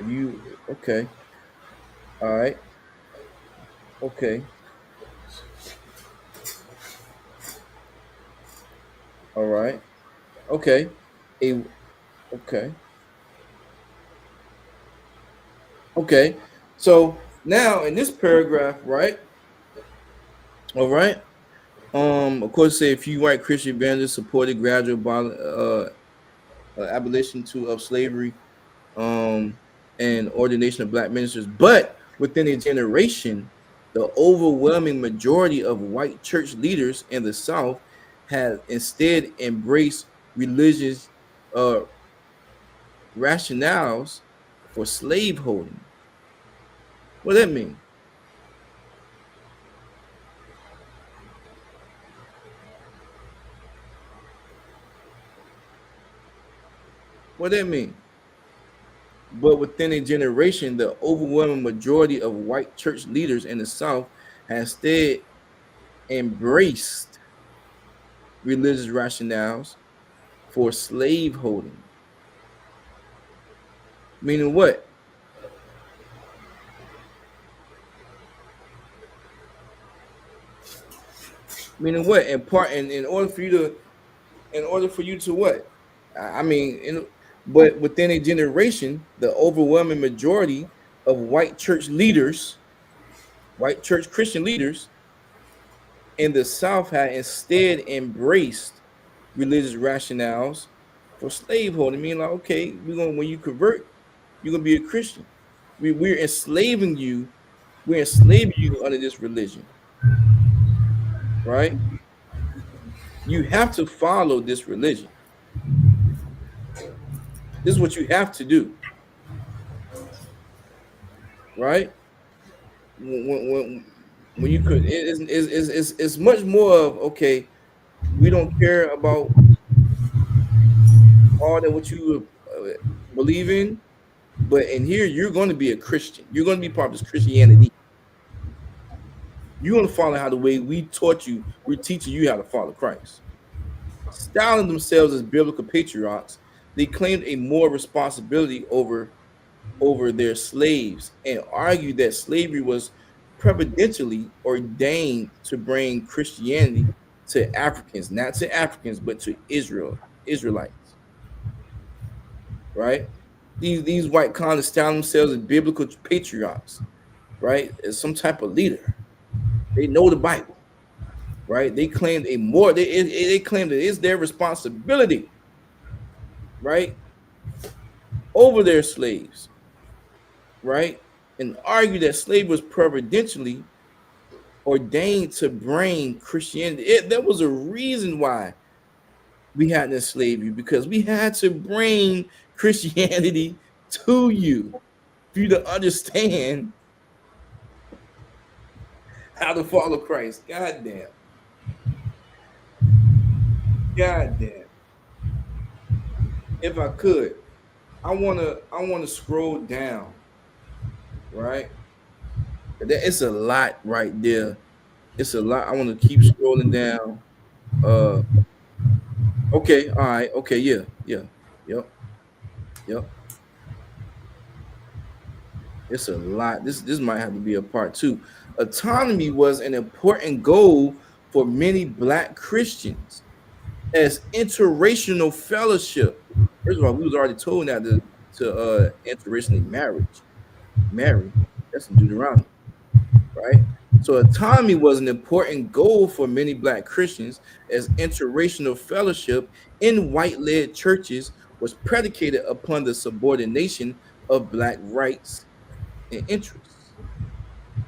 if you okay, all right, okay, all right, okay, a okay, okay. So now in this paragraph, right? All right. Of course, say if you white Christian evangelists supported gradual abolition of slavery, um, and ordination of black ministers, but within a generation, the overwhelming majority of white church leaders in the South have instead embraced religious uh, rationales for slaveholding. What does that mean? What does that mean? But within a generation, the overwhelming majority of white church leaders in the South has instead embraced religious rationales for slaveholding. Meaning what? Meaning what? In part, in order for you to, in order for you to what? I mean, but within a generation, the overwhelming majority of white church leaders, white church Christian leaders in the South had instead embraced religious rationales for slaveholding. I mean, like, okay, we're gonna when you convert, you're gonna be a Christian. We're enslaving you. We're enslaving you under this religion, right? You have to follow this religion. This is what you have to do, right? When you could, it's much more of okay. We don't care about all that what you believe in, but in here you're going to be a Christian. You're going to be part of this Christianity. You're going to follow how the way we taught you. We're teaching you how to follow Christ. Styling themselves as biblical patriarchs, they claimed a more responsibility over over their slaves and argued that slavery was providentially ordained to bring Christianity to Africans, not to Africans, but to Israelites, right? These white colonists style themselves as biblical patriots, right? As some type of leader. They know the Bible, right? They claim they claim that it's their responsibility, right, over their slaves, right? And argue that slavery was providentially ordained to bring Christianity. There was a reason why we had to enslave you, because we had to bring Christianity to you for you to understand how to follow Christ. God damn. God damn. If I could, I wanna scroll down, right? It's a lot right there. It's a lot. I want to keep scrolling down. Uh okay, all right, okay, yeah, yep, yep. It's a lot. This might have to be a part two. Autonomy was an important goal for many Black Christians as interracial fellowship. First of all, we was already told now to interracially marry. That's in Deuteronomy, right? So autonomy was an important goal for many Black Christians as interracial fellowship in white-led churches was predicated upon the subordination of Black rights and interests.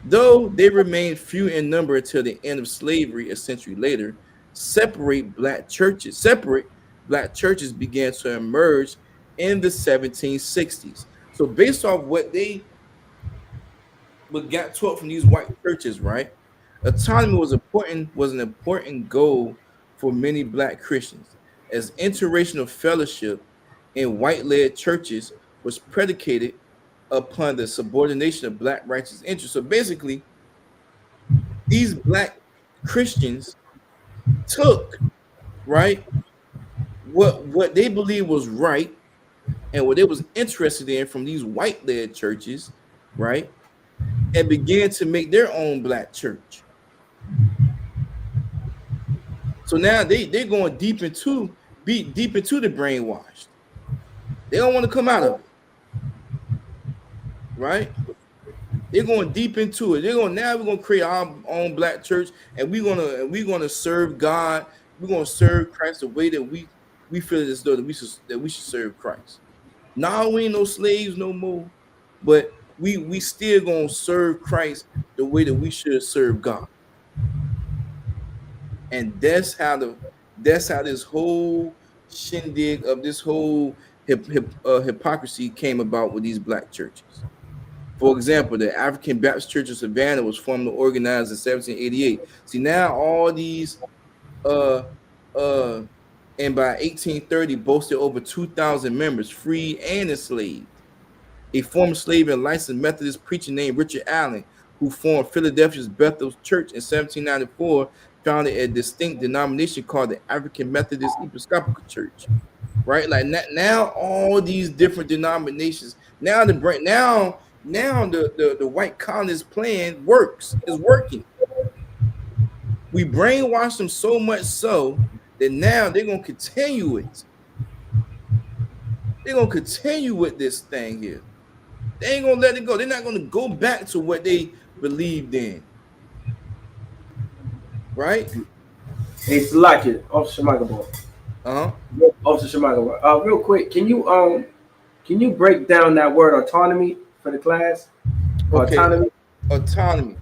Though they remained few in number until the end of slavery a century later, separate black churches began to emerge in the 1760s. So based off what got taught from these white churches, right? Autonomy was an important goal for many Black Christians, as interracial fellowship in white-led churches was predicated upon the subordination of Black righteous interests. So basically, these Black Christians took, right, what they believed was right and what they was interested in from these white-led churches, right, and began to make their own Black church. So now they're going deep into the brainwashed. They don't want to come out of it, right? They're going deep into it. We're gonna create our own Black church, and we're gonna serve God. We're gonna serve Christ the way that we feel as though that we should serve Christ. Now we ain't no slaves no more, but we still gonna serve Christ the way that we should serve God. And that's how this whole shindig of this whole hypocrisy came about with these Black churches. For example, the African Baptist Church of Savannah was formed and organized in 1788. See, now all these uh uh and by 1830 boasted over 2,000 members, free and enslaved. A former slave and licensed Methodist preacher named Richard Allen, who formed Philadelphia's Bethel Church in 1794, founded a distinct denomination called the African Methodist Episcopal Church. Right, like now all these different denominations. Now the white colonist plan is working. We brainwashed them so much so that now they're gonna continue it. They're gonna continue with this thing here. They ain't gonna let it go. They're not gonna go back to what they believed in. Right? Hey, Salaki, Officer Michael. Officer Shamaga. Real quick, can you break down that word autonomy for the class? Okay. Autonomy.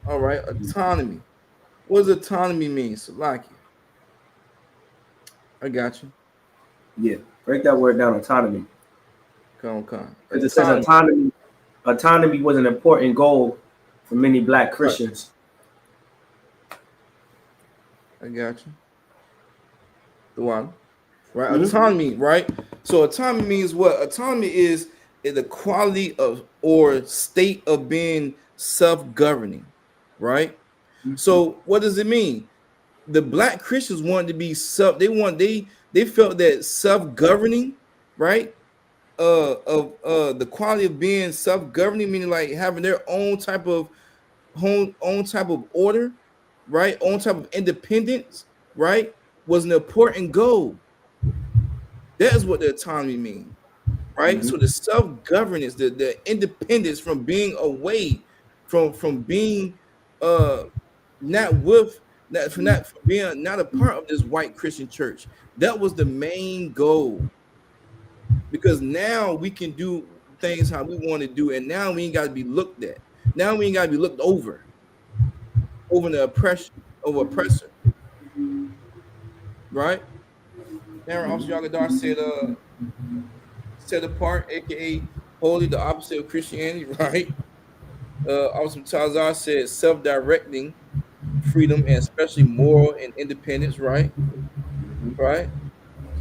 All right, autonomy. What does autonomy mean, Salaki? I got you. Yeah, break that word down, autonomy. Come. Because it says autonomy. Autonomy was an important goal for many Black Christians. I got you. The one. Right? Mm-hmm. Autonomy, right? So autonomy means what? Autonomy is the quality of or state of being self-governing, right? Mm-hmm. So what does it mean? The Black Christians wanted to be they felt that self-governing, right, the quality of being self-governing, meaning like having their own type of order, right? Own type of independence, right? Was an important goal. That is what the autonomy means, right? So the self-governance, the independence from being away, from being not with not from being not a part of this white Christian church. That was the main goal. Because now we can do things how we want to do, and now we ain't got to be looked at. Now we ain't got to be looked over the oppression of oppressor, right? Now, Officer Yagadar said, set apart, aka holy, the opposite of Christianity, right? Officer Tazar said self-directing freedom and especially moral and independence, right? Right?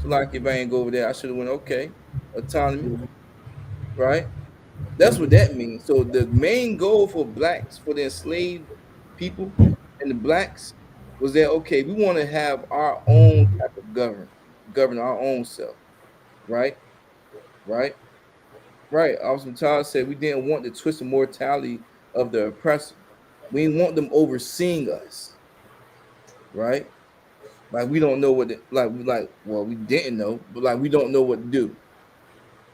So like if I ain't go over there, I should have went okay. Autonomy, right? That's what that means. So the main goal for blacks, for the enslaved people and the blacks, was that okay, we want to have our own type of govern our own self, right? Right? Right. Austin Todd said we didn't want the twisted mortality of the oppressor. We didn't want them overseeing us, right? Like we don't know what well, we didn't know, but like we don't know what to do.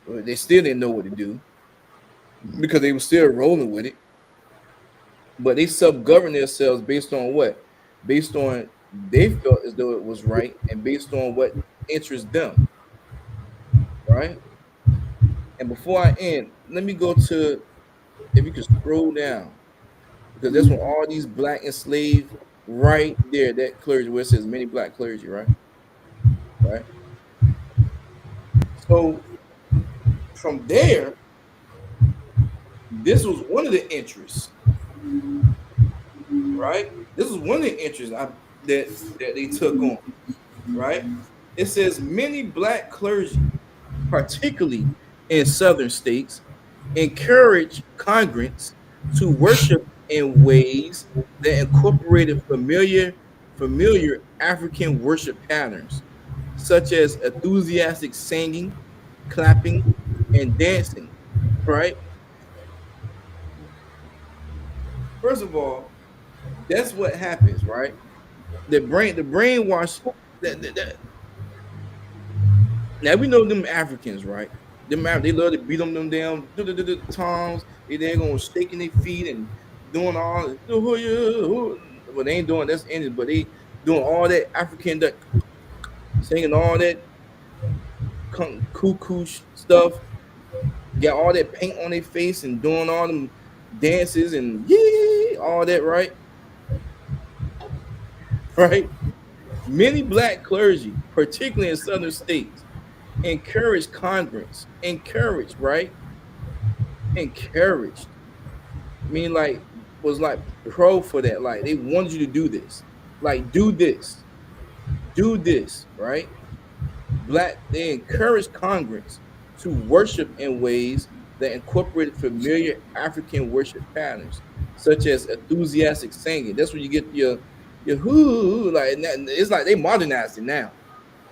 They still didn't know what to do because they were still rolling with it. But they self-govern themselves based on what? Based on they felt as though it was right and based on what interests them, right? And before I end, let me go to, if you could scroll down, because that's when all these black enslaved right there, that clergy where it says many black clergy, right? Right. So from there, this was one of the interests, right? This was one of the interests that they took on, right? It says many black clergy, particularly in southern states, encourage congregants to worship in ways that incorporated familiar African worship patterns, such as enthusiastic singing, clapping, and dancing. Right? First of all, that's what happens, right? The brainwash. Now we know them Africans, right? They love to beat them down toms. They're gonna shaking their feet and doing all. Well, they ain't doing that's ended, but they doing all that African that singing all that cuckoo stuff. Got all that paint on their face and doing all them dances and yeah, all that, right? Right? Many black clergy, particularly in southern states, encouraged congregants, right? Encouraged. I mean, like, was like pro for that. Like, they wanted you to do this. Like, do this, right? They encouraged congregants to worship in ways that incorporated familiar African worship patterns, such as enthusiastic singing. That's where you get your whoo, like it's like they modernized it now.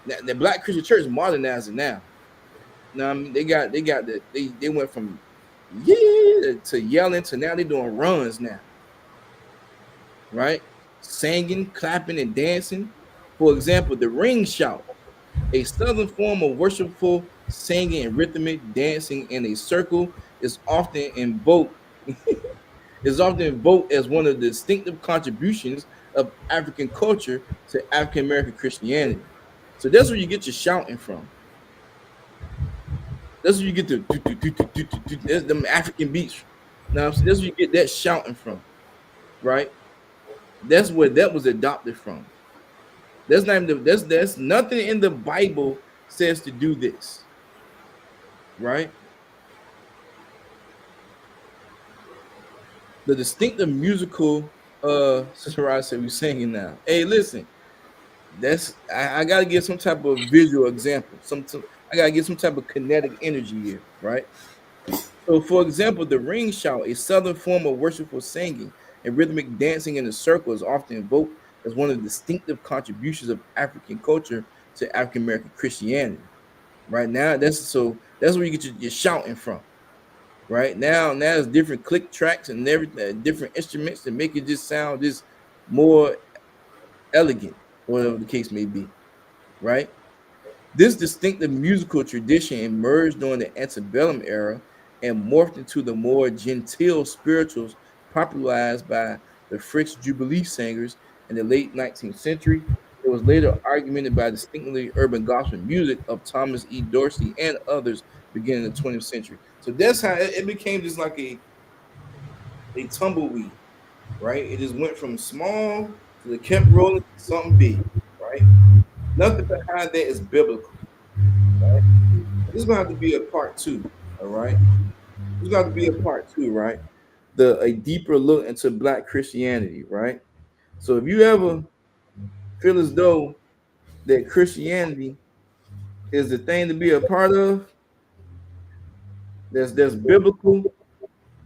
The Black Christian Church modernized it now. Now I mean, they went from yeah to yelling to now they're doing runs now, right? Singing, clapping, and dancing. For example, the ring shout, a southern form of worshipful singing and rhythmic dancing in a circle, is often invoked as one of the distinctive contributions of African culture to African American Christianity. So that's where you get your shouting from. That's where you get that's them African beats. Now that's where you get that shouting from, right? That's where that was adopted from. That's not even that's nothing in the Bible says to do this, right? The distinctive musical Sister Rod said we singing now. Hey, listen, I gotta give some type of visual example. I gotta get some type of kinetic energy here, right? So, for example, the ring shout, a southern form of worshipful singing and rhythmic dancing in a circle, is often invoked as one of the distinctive contributions of African culture to African American Christianity. Right now, That's where you get your shouting from. Right now there's different click tracks and everything, different instruments that make it just sound just more elegant, whatever the case may be. Right. This distinctive musical tradition emerged during the antebellum era and morphed into the more genteel spirituals popularized by the French Jubilee singers in the late 19th century. It was later augmented by distinctly urban gospel music of Thomas E. Dorsey and others beginning the 20th century. So that's how it became just like a tumbleweed, right? It just went from small to it kept rolling to something big, right? Nothing behind that is biblical. Right? This is gonna have to be a part two. All right. This is gonna have to be a part two, right? A deeper look into Black Christianity, right? So if you ever feel as though that Christianity is the thing to be a part of, that's biblical,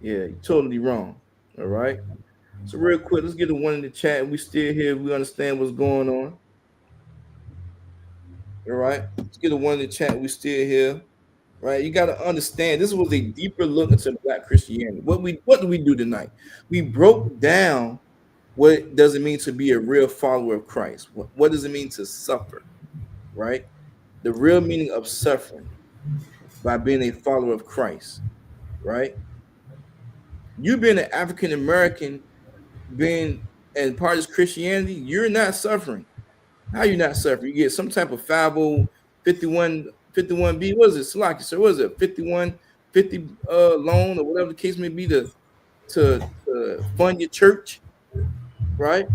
yeah, you're totally wrong. All right. So real quick, let's get the one in the chat. We still here. We understand what's going on. All right. Let's get the one in the chat. We still here. Right, you got to understand this was a deeper look into Black Christianity. What do we do tonight? We broke down what does it mean to be a real follower of Christ. What does it mean to suffer? Right, the real meaning of suffering by being a follower of Christ. Right, you being an African American, being and part of this Christianity, you're not suffering. How you not suffering? You get some type of 51B. What is it? Salaki, sir. What is it? 5150 loan or whatever the case may be to fund your church, right?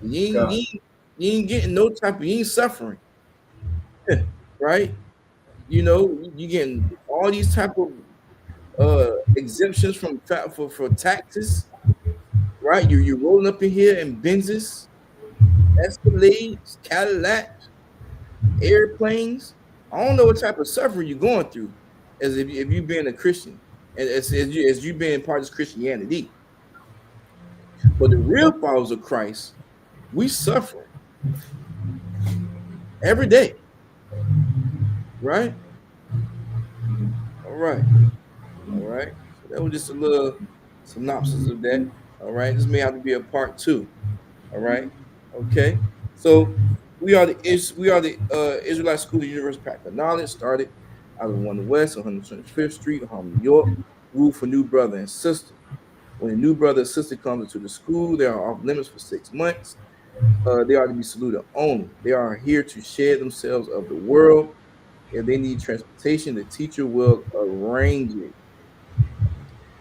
You ain't getting no type of, you ain't suffering, right? You know, you getting all these type of exemptions for taxes, right? You're rolling up in here in Benzes, Escalades, Cadillacs, airplanes. I don't know what type of suffering you're going through as if you being a Christian and as you being part of this Christianity. But the real followers of Christ, we suffer every day. Right? All right. All right. So that was just a little synopsis of that. All right. This may have to be a part two. All right. Okay. So we are the Israelite School of Universal Practical Knowledge, started out of 1 West, 125th Street, Harlem, New York, rule for new brother and sister. When a new brother and sister comes into the school, they are off limits for 6 months. They are to be saluted only. They are here to share themselves of the world. If they need transportation, the teacher will arrange it.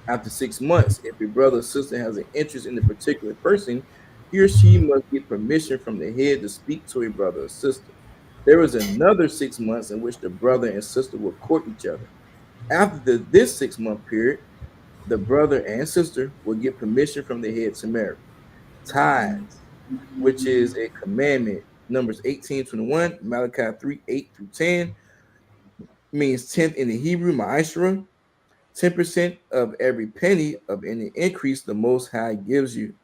After 6 months, if a brother or sister has an interest in a particular person, he or she must get permission from the head to speak to a brother or sister. There is another 6 months in which the brother and sister will court each other. After this 6 month period, the brother and sister will get permission from the head to marry. Tithes, which is a commandment, Numbers 18:21, Malachi 3:8-10, means tenth in the Hebrew, ma'asra, 10% of every penny of any increase the Most High gives you.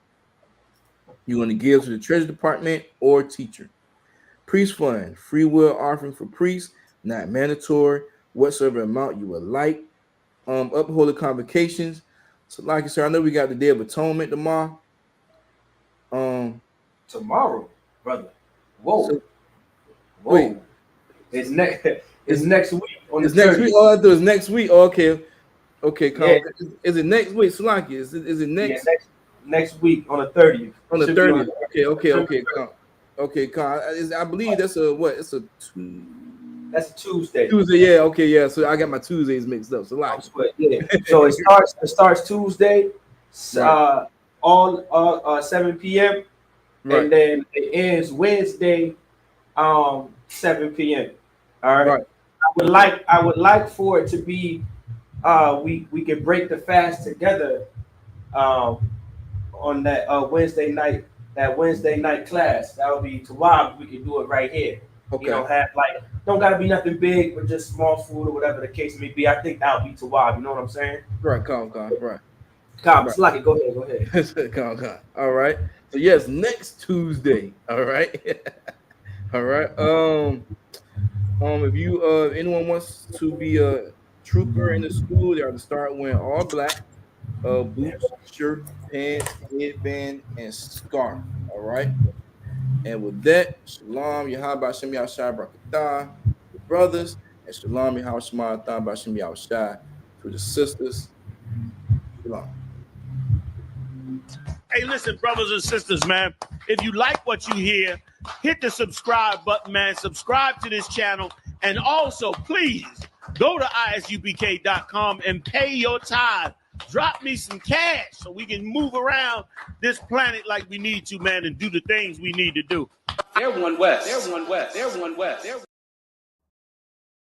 You want to give to the treasury department or teacher. Priest fund, free will offering for priests, not mandatory, whatsoever amount you would like. Uphold the convocations. So, like I said, I know we got the Day of Atonement tomorrow. Tomorrow, brother. Whoa. So, whoa. Wait. It's next week on it's the next 30th. week. All I do is next week. Oh, okay. Okay, Yeah. Is it next week? Salaki, is it next? Yeah, next week on the 30th. On the Should be 30th. on- Okay. I believe that's a what? It's a That's a Tuesday. Tuesday, yeah. Okay, yeah. So I got my Tuesdays mixed up. So like, yeah. So it starts Tuesday, on 7 p.m. Right. and then it ends Wednesday, 7 p.m. All right. I would like for it to be, we can break the fast together, on that Wednesday night class. That would be Tawab. We can do it right here. Okay. You know, don't gotta be nothing big, but just small food or whatever the case may be. I think that would be Tawab. You know what I'm saying? Right, calm, right. It's like it. Go ahead. calm. All right. So yes, next Tuesday. All right. All right. If you anyone wants to be trooper in the school, they are to start wearing all black, boots, shirt, pants, headband, and scarf. All right. And with that, Shalom, Yahaba Shem Yahshai Barakatah, the brothers, and Shalom, Yahweh Shema Atah Bashem Yahshai to the sisters. Shalom. Hey, listen, brothers and sisters, man. If you like what you hear, hit the subscribe button, man. Subscribe to this channel. And also, please go to ISUPK.com and pay your tithe. Drop me some cash so we can move around this planet like we need to, man, and do the things we need to do. They're one West. They're one West. They're one West. They're one